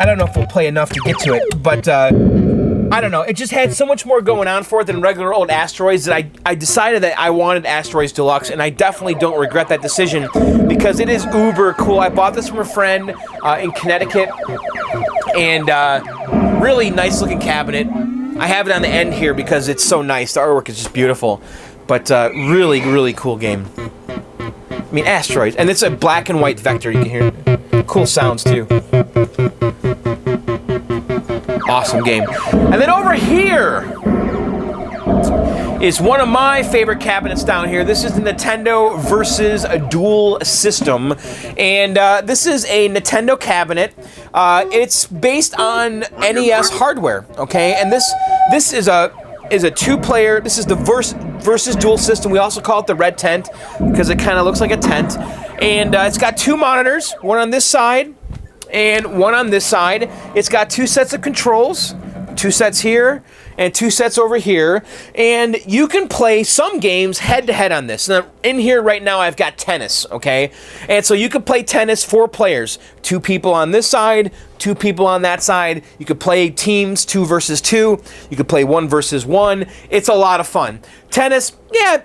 don't know if we'll play enough to get to it, but I don't know. It just had so much more going on for it than regular old Asteroids that I decided that I wanted Asteroids Deluxe, and I definitely don't regret that decision because it is uber cool. I bought this from a friend in Connecticut, and really nice looking cabinet. I have it on the end here because it's so nice. The artwork is just beautiful. But really, really cool game. I mean, Asteroids. And it's a black and white vector. You can hear cool sounds, too. Awesome game. And then over here is one of my favorite cabinets down here. This is the Nintendo versus a Dual System. And this is a Nintendo cabinet. It's based on NES hardware, okay? And this is a 2-player. This is the versus Dual System. We also call it the red tent because it kind of looks like a tent. And it's got 2 monitors, one on this side and one on this side. It's got 2 sets of controls, 2 sets here and 2 sets over here, and you can play some games head-to-head on this. Now, in here right now, I've got tennis, okay? And so you can play tennis 4 players, 2 people on this side, 2 people on that side. You could play teams 2 versus 2. You could play 1 versus 1. It's a lot of fun. Tennis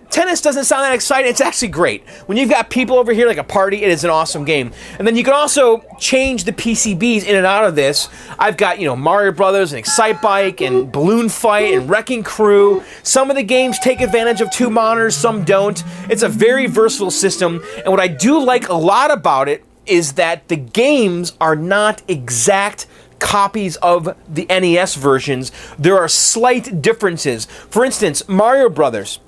doesn't sound that exciting. It's actually great. When you've got people over here like a party, it is an awesome game. And then you can also change the PCBs in and out of this. I've got, Mario Brothers and Excite Bike and Balloon Fight and Wrecking Crew. Some of the games take advantage of 2 monitors, some don't. It's a very versatile system. And what I do like a lot about it is that the games are not exact copies of the NES versions. There are slight differences. For instance, Mario Brothers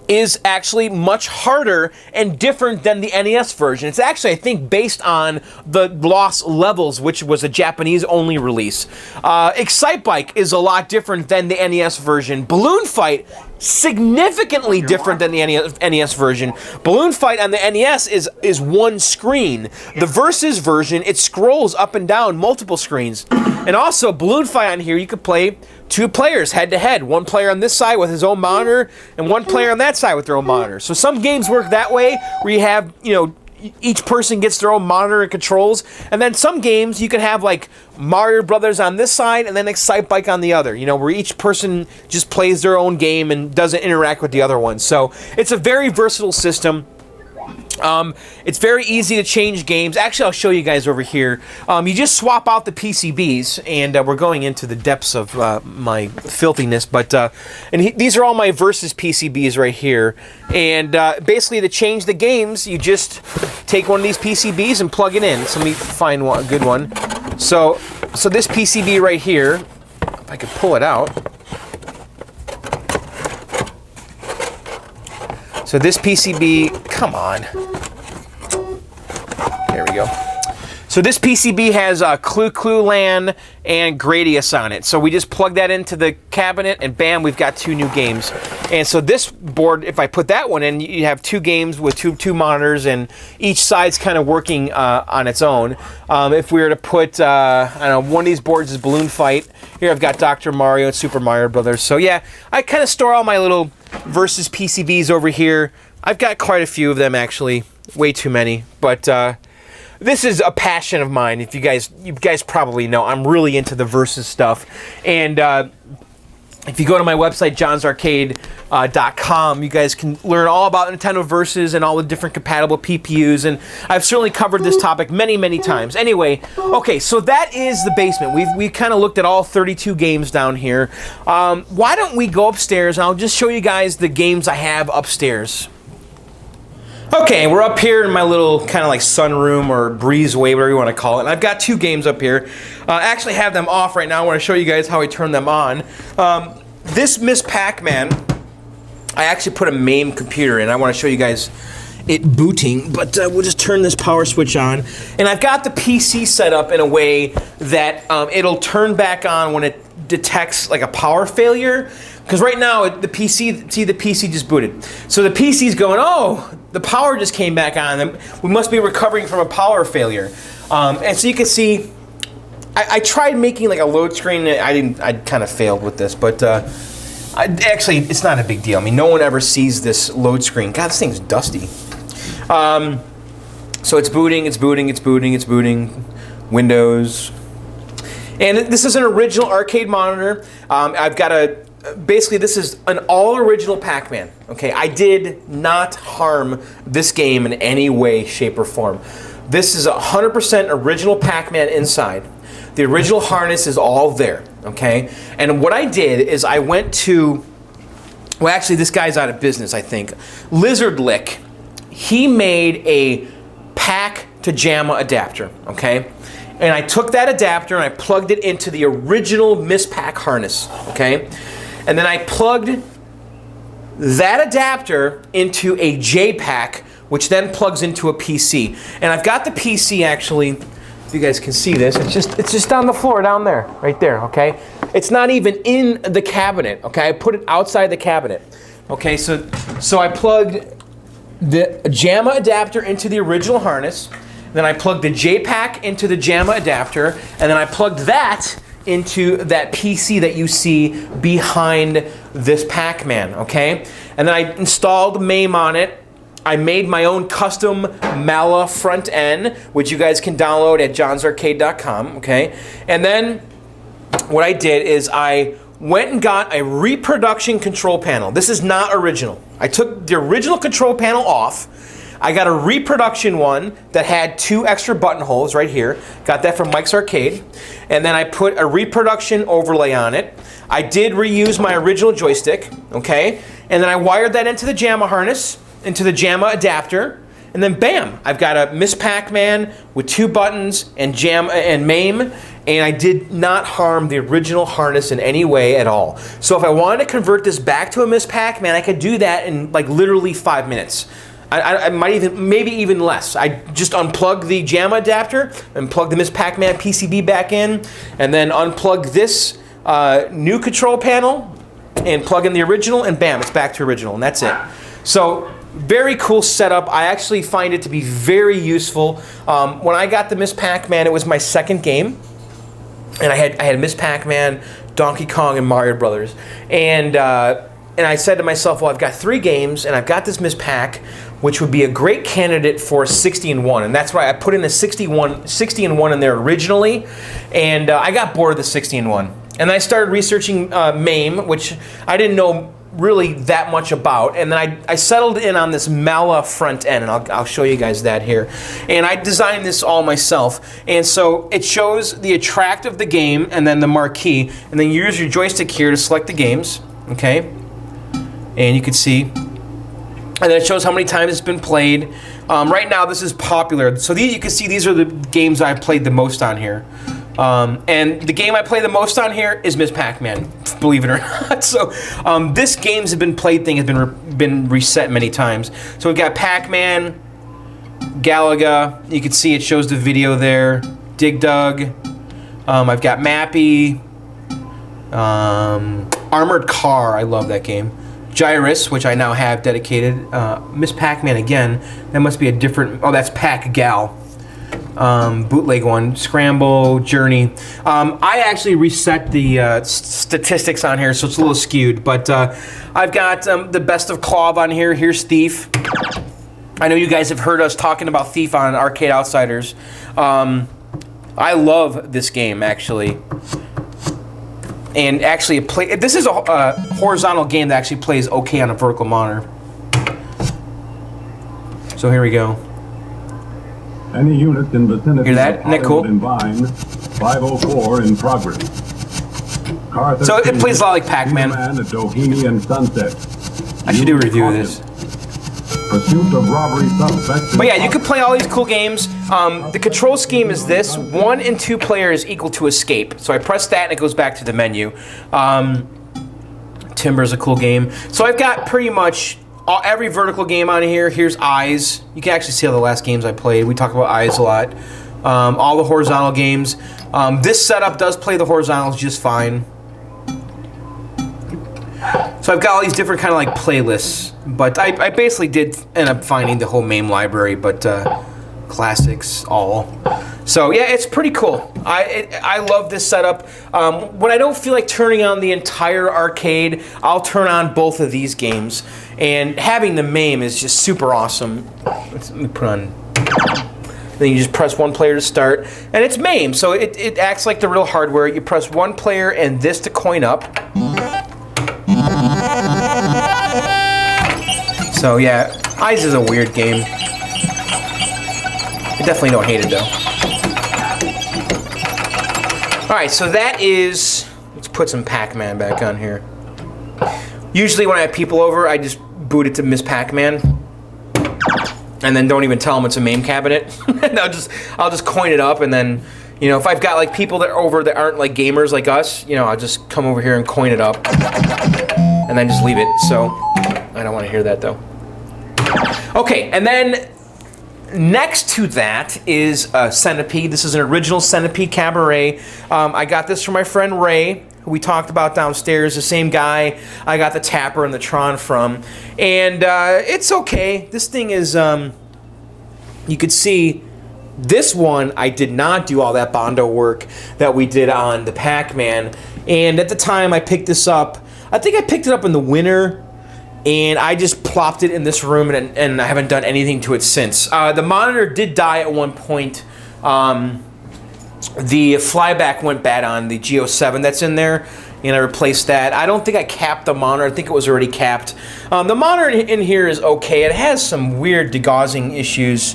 is actually much harder and different than the NES version. It's actually, I think, based on the Lost Levels, which was a Japanese-only release. Excite Bike is a lot different than the NES version. Balloon Fight, significantly different than the NES version. Balloon Fight on the NES is 1 screen. The Versus version, it scrolls up and down multiple screens. And also, Balloon Fight on here, you could play 2 players head-to-head. 1 player on this side with his own monitor, and 1 player on that side with their own monitor. So some games work that way, where you have, each person gets their own monitor and controls. And then some games, you can have, like, Mario Brothers on this side, and then Excite Bike on the other, where each person just plays their own game and doesn't interact with the other one. So it's a very versatile system. It's very easy to change games. Actually, I'll show you guys over here. You just swap out the PCBs, and we're going into the depths of my filthiness. But these are all my Versus PCBs right here. And basically, to change the games, you just take one of these PCBs and plug it in. So let me find a good one. So this PCB right here, if I could pull it out. So this PCB, come on. There we go. So So this PCB has Clue Land and Gradius on it. So we just plug that into the cabinet and bam, we've got 2 new games. And so this board, if I put that one in, you have 2 games with two monitors and each side's kind of working on its own. If we were to put, I don't know, one of these boards is Balloon Fight. Here I've got Dr. Mario and Super Mario Brothers. So yeah, I kind of store all my little Versus PCBs over here. I've got quite a few of them actually, way too many, but this is a passion of mine. If you guys probably know, I'm really into the Versus stuff. And if you go to my website, johnsarcade.com, you guys can learn all about Nintendo Versus and all the different compatible PPUs. And I've certainly covered this topic many, many times. Anyway, okay, so that is the basement. We've kind of looked at all 32 games down here. Why don't we go upstairs and I'll just show you guys the games I have upstairs. Okay, we're up here in my little kind of like sunroom or breezeway, whatever you want to call it. And I've got 2 games up here. I actually have them off right now. I want to show you guys how I turn them on. This Miss Pac-Man, I actually put a MAME computer in. I want to show you guys it booting, but we'll just turn this power switch on. And I've got the PC set up in a way that it'll turn back on when it detects like a power failure. Because right now, the PC just booted. So the PC's going, oh, the power just came back on. We must be recovering from a power failure. And so you can see, I tried making like a load screen. I kind of failed with this, but actually, it's not a big deal. I mean, no one ever sees this load screen. God, this thing's dusty. So it's booting, it's booting, it's booting, it's booting. Windows. And this is an original arcade monitor. I've got basically, this is an all-original Pac-Man. Okay, I did not harm this game in any way, shape, or form. This is 100% original Pac-Man inside. The original harness is all there. Okay, and what I did is I went to, well, actually, this guy's out of business, I think. Lizard Lick. He made a Pac to JAMA adapter. Okay. And I took that adapter and I plugged it into the original Miss Pac harness. Okay. And then I plugged that adapter into a JPAC, which then plugs into a PC. And I've got the PC actually, if you guys can see this, it's just on the floor down there, right there, okay? It's not even in the cabinet, okay? I put it outside the cabinet. Okay, so I plugged the JAMA adapter into the original harness, then I plugged the JPAC into the JAMA adapter, and then I plugged that into that PC that you see behind this Pac-Man, okay? And then I installed MAME on it. I made my own custom Mala front end, which you guys can download at johnsarcade.com, okay? And then what I did is I went and got a reproduction control panel. This is not original. I took the original control panel off. I got a reproduction one that had 2 extra button holes right here. Got that from Mike's Arcade. And then I put a reproduction overlay on it. I did reuse my original joystick, okay? And then I wired that into the JAMA harness, into the JAMA adapter, and then bam, I've got a Miss Pac-Man with 2 buttons and JAMA and MAME, and I did not harm the original harness in any way at all. So if I wanted to convert this back to a Miss Pac-Man, I could do that in like literally 5 minutes. I might even, maybe even less. I just unplug the JAMA adapter and plug the Miss Pac-Man PCB back in, and then unplug this new control panel and plug in the original, and bam, it's back to original, and that's it. So very cool setup. I actually find it to be very useful. When I got the Miss Pac-Man, it was my second game, and I had Miss Pac-Man, Donkey Kong, and Mario Brothers, and I said to myself, well, I've got 3 games, and I've got this Miss Pac, which would be a great candidate for 60-in-1, and that's why I put in a 60-in-1 in there originally, and I got bored of the 60-in-1. And I started researching MAME, which I didn't know really that much about, and then I settled in on this Mala front end, and I'll show you guys that here. And I designed this all myself, and so it shows the attract of the game, and then the marquee, and then you use your joystick here to select the games, okay? And you can see, and then it shows how many times it's been played. Right now, this is popular. So you can see these are the games I've played the most on here. And the game I play the most on here is Miss Pac-Man, believe it or not. So this games have been played thing has been reset many times. So we've got Pac-Man, Galaga. You can see it shows the video there. Dig Dug. I've got Mappy. Armored Car. I love that game. Gyrus, which I now have dedicated. Miss Pac-Man again. That must be a different... Oh, that's Pac-Gal. Bootleg one. Scramble. Journey. I actually reset the statistics on here, so it's a little skewed. But I've got the Best of Claw on here. Here's Thief. I know you guys have heard us talking about Thief on Arcade Outsiders. I love this game, actually. And actually, this is a horizontal game that actually plays okay on a vertical monitor. So here we go. Any unit in vicinity Hear that? Isn't that cool? in Vine, 504 in progress. Car So it plays a lot like Pac-Man. Man at Doheny and Sunset. I should do a review of this. Pursuit of robbery suspects. But yeah, you can play all these cool games. The control scheme is this: 1 and 2 players equal to escape. So I press that and it goes back to the menu. Timber's a cool game. So I've got pretty much every vertical game on here. Here's Eyes. You can actually see all the last games I played. We talk about Eyes a lot. All the horizontal games. This setup does play the horizontals just fine. So I've got all these different kind of like playlists, but I basically did end up finding the whole MAME library, but classics all. So yeah, it's pretty cool. I love this setup. When I don't feel like turning on the entire arcade, I'll turn on both of these games, and having the MAME is just super awesome. Let me put on. Then you just press one player to start, and it's MAME, so it acts like the real hardware. You press one player and this to coin up. So yeah, Eyes is a weird game. I definitely don't hate it though. Alright, so that is... Let's put some Pac-Man back on here. Usually when I have people over, I just boot it to Miss Pac-Man. And then don't even tell them it's a MAME cabinet. And I'll just coin it up, and then, you know, if I've got like people that are over that aren't like gamers like us, you know, I'll just come over here and coin it up. And then just leave it. So I don't want to hear that though. Okay, and then next to that is Centipede. This is an original Centipede Cabaret. I got this from my friend Ray, who we talked about downstairs. The same guy I got the Tapper and the Tron from. And it's okay. This thing is, you could see, this one I did not do all that Bondo work that we did on the Pac-Man. And at the time I picked this up, I think I picked it up in the winter, and I just plopped it in this room, and I haven't done anything to it since. The monitor did die at one point. The flyback went bad on the Geo 7 that's in there, and I replaced that. I don't think I capped the monitor. I think it was already capped. The monitor in here is okay. It has some weird degaussing issues.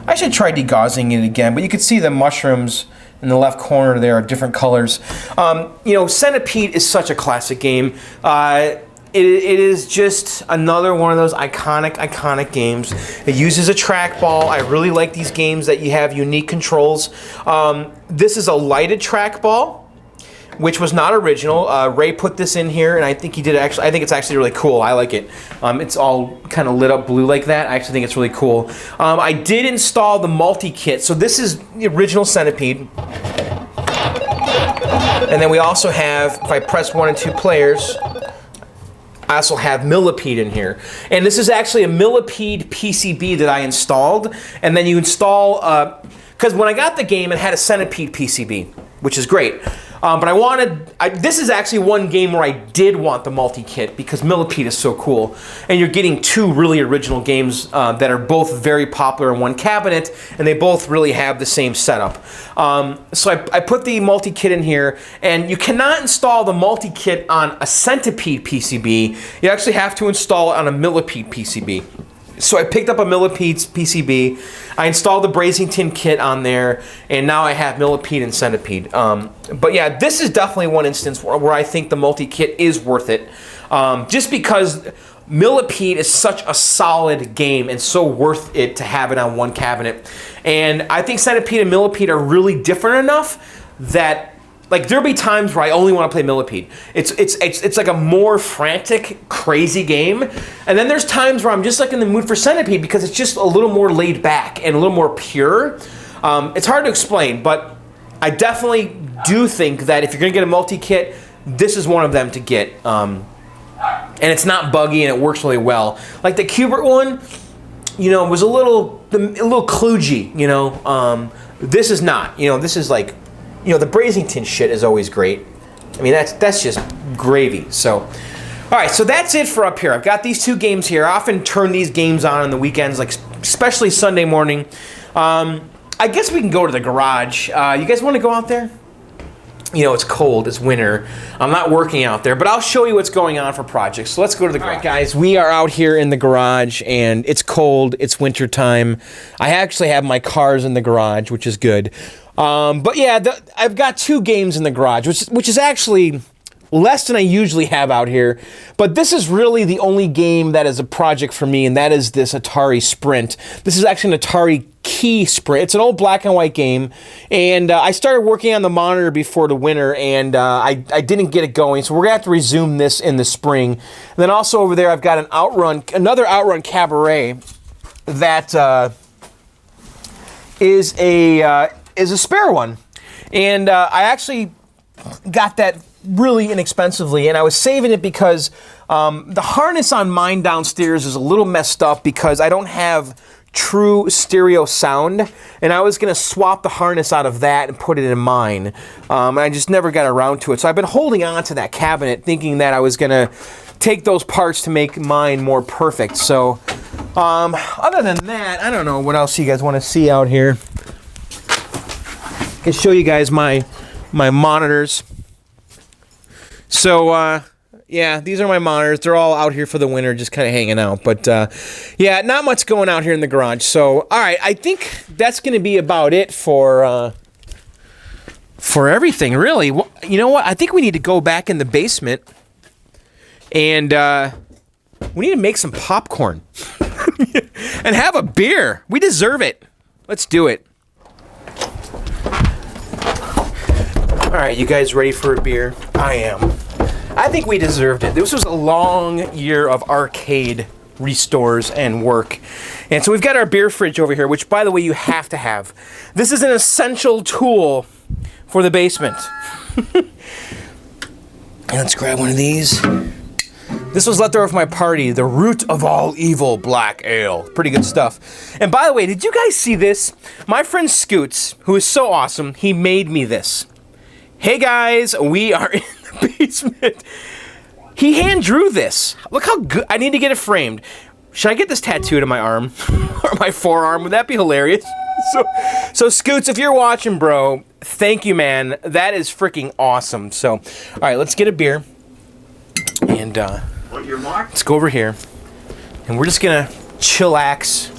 I should try degaussing it again, but you can see the mushrooms in the left corner there are different colors. You know, Centipede is such a classic game. It is just another one of those iconic games. It uses a trackball. I really like these games that you have unique controls. This is a lighted trackball, which was not original. Ray put this in here, and I think he did actually. I think it's actually really cool. I like it. It's all kind of lit up blue like that. I actually think it's really cool. I did install the multi-kit. So this is the original Centipede. And then we also have, if I press 1 and 2 players, I also have Millipede in here. And this is actually a Millipede PCB that I installed. And then you install, because when I got the game, it had a Centipede PCB, which is great. But this is actually one game where I did want the multi-kit because Millipede is so cool. And you're getting 2 really original games that are both very popular in one cabinet, and they both really have the same setup. So I put the multi-kit in here, and you cannot install the multi-kit on a Centipede PCB. You actually have to install it on a Millipede PCB. So I picked up a Millipede's PCB, I installed the Brazington kit on there, and now I have Millipede and Centipede. But yeah, this is definitely one instance where I think the multi-kit is worth it. Just because Millipede is such a solid game and so worth it to have it on one cabinet. And I think Centipede and Millipede are really different enough that like there'll be times where I only want to play Millipede. It's like a more frantic, crazy game. And then there's times where I'm just like in the mood for Centipede because it's just a little more laid back and a little more pure. It's hard to explain, but I definitely do think that if you're gonna get a multi-kit, this is one of them to get. And it's not buggy and it works really well. Like the Qbert one, you know, was a little kludgy, you know. This is not, you know, this is like, you know, the Brazington shit is always great. I mean, that's just gravy. So, all right, so that's it for up here. I've got these two games here. I often turn these games on the weekends, like especially Sunday morning. I guess we can go to the garage. You guys want to go out there? You know, it's cold, it's winter. I'm not working out there, but I'll show you what's going on for projects. So let's go to the garage. All right, guys, we are out here in the garage, and it's cold, it's winter time. I actually have my cars in the garage, which is good. But yeah, I've got two games in the garage, which is actually less than I usually have out here. But this is really the only game that is a project for me, and that is this Atari Sprint. This is actually an Atari Key Sprint. It's an old black and white game, and I started working on the monitor before the winter, and I didn't get it going, so we're gonna have to resume this in the spring. And then also over there, I've got another Outrun Cabaret that is a spare one, and I actually got that really inexpensively, and I was saving it because the harness on mine downstairs is a little messed up because I don't have true stereo sound, and I was gonna swap the harness out of that and put it in mine, and I just never got around to it. So I've been holding on to that cabinet thinking that I was gonna take those parts to make mine more perfect. So other than that, I don't know what else you guys want to see out here. I can show you guys my monitors. So yeah, these are my monitors. They're all out here for the winter, just kind of hanging out. But yeah, not much going out here in the garage. So all right, I think that's going to be about it for everything, really. You know what? I think we need to go back in the basement and we need to make some popcorn and have a beer. We deserve it. Let's do it. All right, you guys ready for a beer? I am. I think we deserved it. This was a long year of arcade restores and work. And so we've got our beer fridge over here, which, by the way, you have to have. This is an essential tool for the basement. And let's grab one of these. This was left over from my party, the root of all evil black ale. Pretty good stuff. And by the way, did you guys see this? My friend Scoots, who is so awesome, he made me this. Hey guys, we are in the basement. He hand drew this. Look how good. I need to get it framed. Should I get this tattooed on my arm or my forearm? Would that be hilarious? So Scoots, if you're watching, bro, thank you, man. That is freaking awesome. So, all right, let's get a beer. And let's go over here. And we're just going to chillax,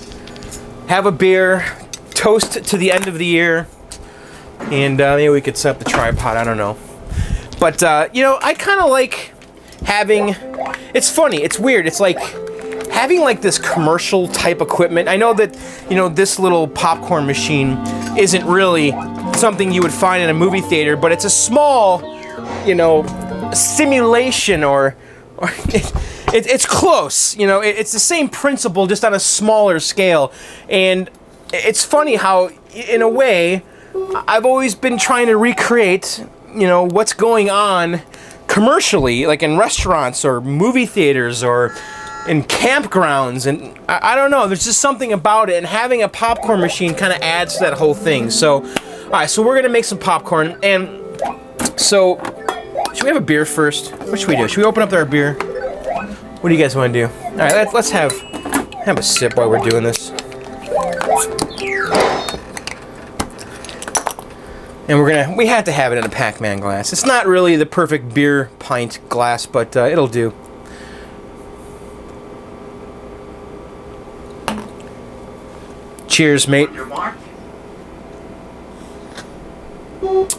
have a beer, toast to the end of the year. And maybe we could set up the tripod, I don't know. But, you know, I kind of like having... It's funny, it's weird. It's like having like this commercial type equipment. I know that, you know, this little popcorn machine isn't really something you would find in a movie theater, but it's a small, you know, simulation or it's close. You know, it's the same principle, just on a smaller scale. And it's funny how, in a way... I've always been trying to recreate, you know, what's going on commercially, like in restaurants or movie theaters or in campgrounds, and I don't know, there's just something about it, and having a popcorn machine kind of adds to that whole thing. So, all right, so we're gonna make some popcorn, and so, should we have a beer first? What should we do? Should we open up our beer? What do you guys want to do? All right, let's have a sip while we're doing this. And we have to have it in a Pac-Man glass. It's not really the perfect beer pint glass, but it'll do. Cheers, mate.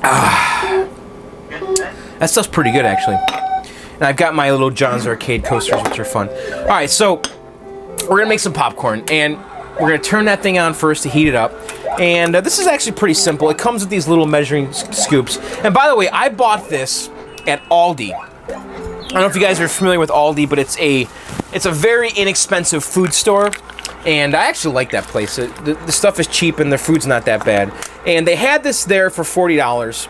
Ah, that stuff's pretty good, actually. And I've got my little John's Arcade coasters, which are fun. All right, so we're gonna make some popcorn, and we're going to turn that thing on first to heat it up. And this is actually pretty simple. It comes with these little measuring scoops. And by the way, I bought this at Aldi. I don't know if you guys are familiar with Aldi, but it's a very inexpensive food store. And I actually like that place. The stuff is cheap and the food's not that bad. And they had this there for $40.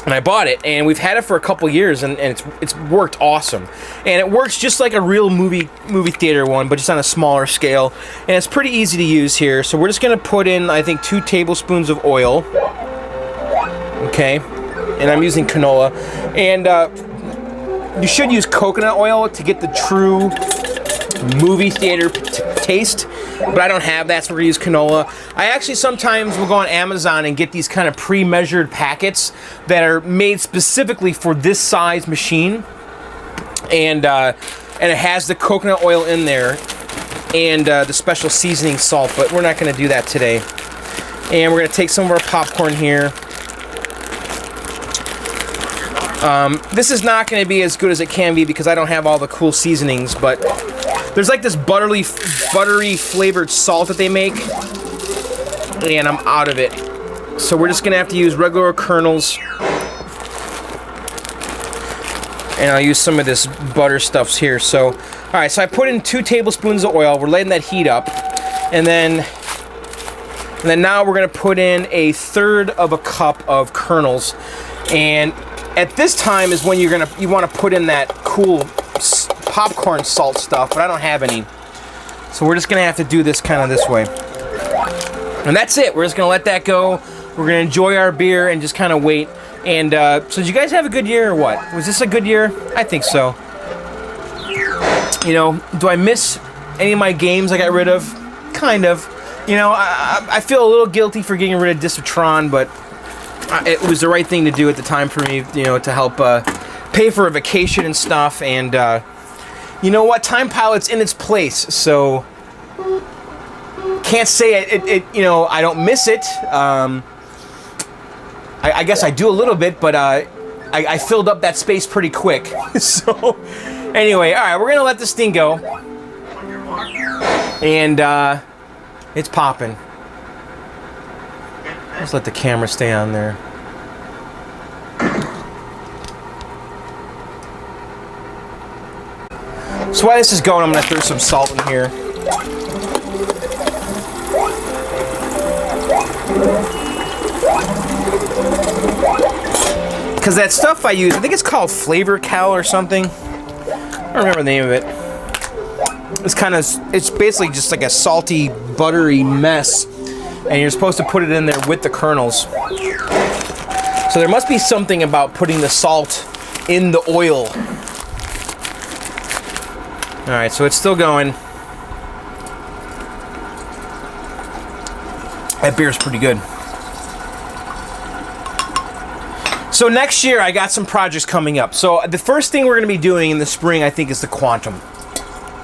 And I bought it, and we've had it for a couple years, and it's worked awesome. And it works just like a real movie theater one, but just on a smaller scale. And it's pretty easy to use here. So we're just gonna put in, I think, 2 tablespoons of oil. Okay, and I'm using canola. And you should use coconut oil to get the true movie theater taste, but I don't have that, so we're gonna use canola. I actually sometimes will go on Amazon and get these kind of pre-measured packets that are made specifically for this size machine, and it has the coconut oil in there and the special seasoning salt, but we're not gonna do that today. And we're gonna take some of our popcorn here. This is not gonna be as good as it can be because I don't have all the cool seasonings, but there's like this buttery flavored salt that they make, and I'm out of it. So we're just gonna have to use regular kernels, and I'll use some of this butter stuffs here. So, all right, so I put in 2 tablespoons of oil. We're letting that heat up, and then now we're gonna put in 1/3 of a cup of kernels, and at this time is when you want to put in that cool popcorn salt stuff, but I don't have any. So we're just going to have to do this kind of this way. And that's it. We're just going to let that go. We're going to enjoy our beer and just kind of wait. And so did you guys have a good year or what? Was this a good year? I think so. You know, do I miss any of my games I got rid of? Kind of. You know, I feel a little guilty for getting rid of Disc of Tron, but it was the right thing to do at the time for me, you know, to help pay for a vacation and stuff. And you know what? Time Pilot's in its place, so can't say it. You know, I don't miss it. I guess I do a little bit, but I filled up that space pretty quick. So anyway, all right, we're gonna let this thing go, and it's popping. Let's let the camera stay on there. So while this is going, I'm going to throw some salt in here. Because that stuff I use, I think it's called Flavor Cal or something. I don't remember the name of it. It's basically just like a salty, buttery mess. And you're supposed to put it in there with the kernels. So there must be something about putting the salt in the oil. Alright, so it's still going. That beer's pretty good. So next year I got some projects coming up. So the first thing we're going to be doing in the spring, I think, is the Quantum.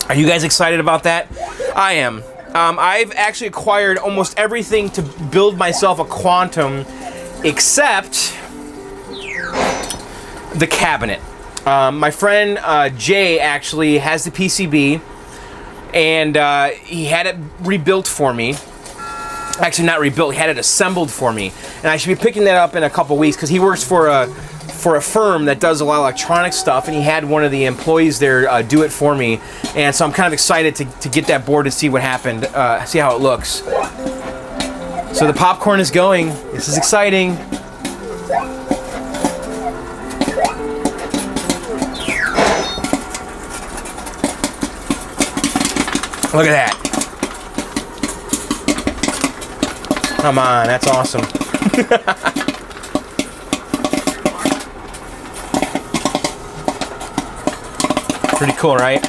Are you guys excited about that? I am. I've actually acquired almost everything to build myself a Quantum, except the cabinet. My friend Jay actually has the PCB, and he had it rebuilt for me. Actually, not rebuilt, he had it assembled for me. And I should be picking that up in a couple weeks, because he works for a firm that does a lot of electronic stuff, and he had one of the employees there do it for me. And so I'm kind of excited to get that board and see what happened, see how it looks. So the popcorn is going. This is exciting. Look at that. Come on, that's awesome. Pretty cool, right?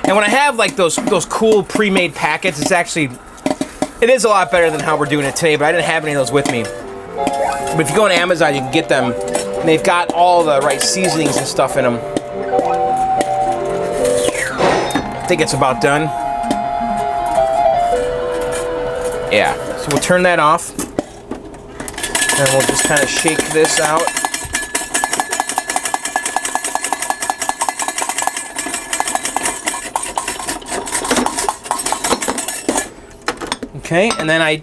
And when I have like those cool pre-made packets, it is a lot better than how we're doing it today, but I didn't have any of those with me. But if you go on Amazon, you can get them, and they've got all the right seasonings and stuff in them. I think it's about done. Yeah, so we'll turn that off, and we'll just kind of shake this out. Okay, and then I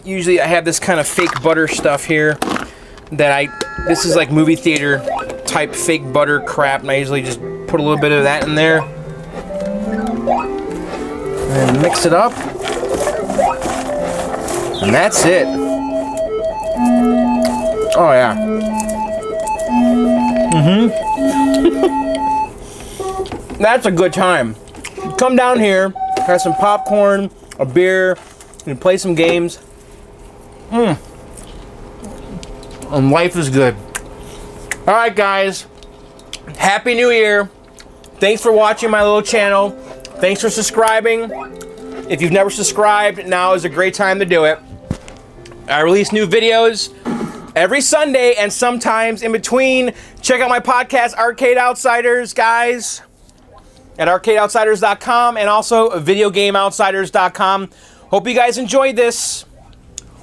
have this kind of fake butter stuff here this is like movie theater type fake butter crap, and I usually just put a little bit of that in there. And mix it up. And that's it. Oh yeah. That's a good time. Come down here, have some popcorn, a beer, and play some games. And life is good. All right, guys. Happy New Year. Thanks for watching my little channel. Thanks for subscribing. If you've never subscribed, now is a great time to do it. I release new videos every Sunday and sometimes in between. Check out my podcast, Arcade Outsiders, guys, at arcadeoutsiders.com and also videogameoutsiders.com. Hope you guys enjoyed this.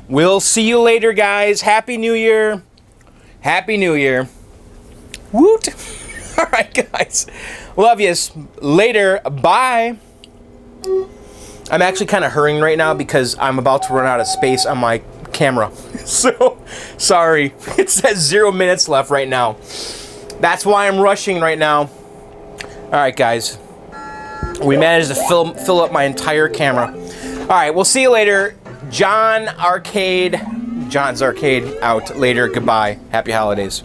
We'll see you later, guys. Happy New Year. Happy New Year. Woot. All right, guys. Love yous. Later. Bye. I'm actually kind of hurrying right now because I'm about to run out of space on my camera. So, sorry. It says 0 minutes left right now. That's why I'm rushing right now. All right, guys. We managed to fill up my entire camera. All right, we'll see you later. John's Arcade out later. Goodbye. Happy holidays.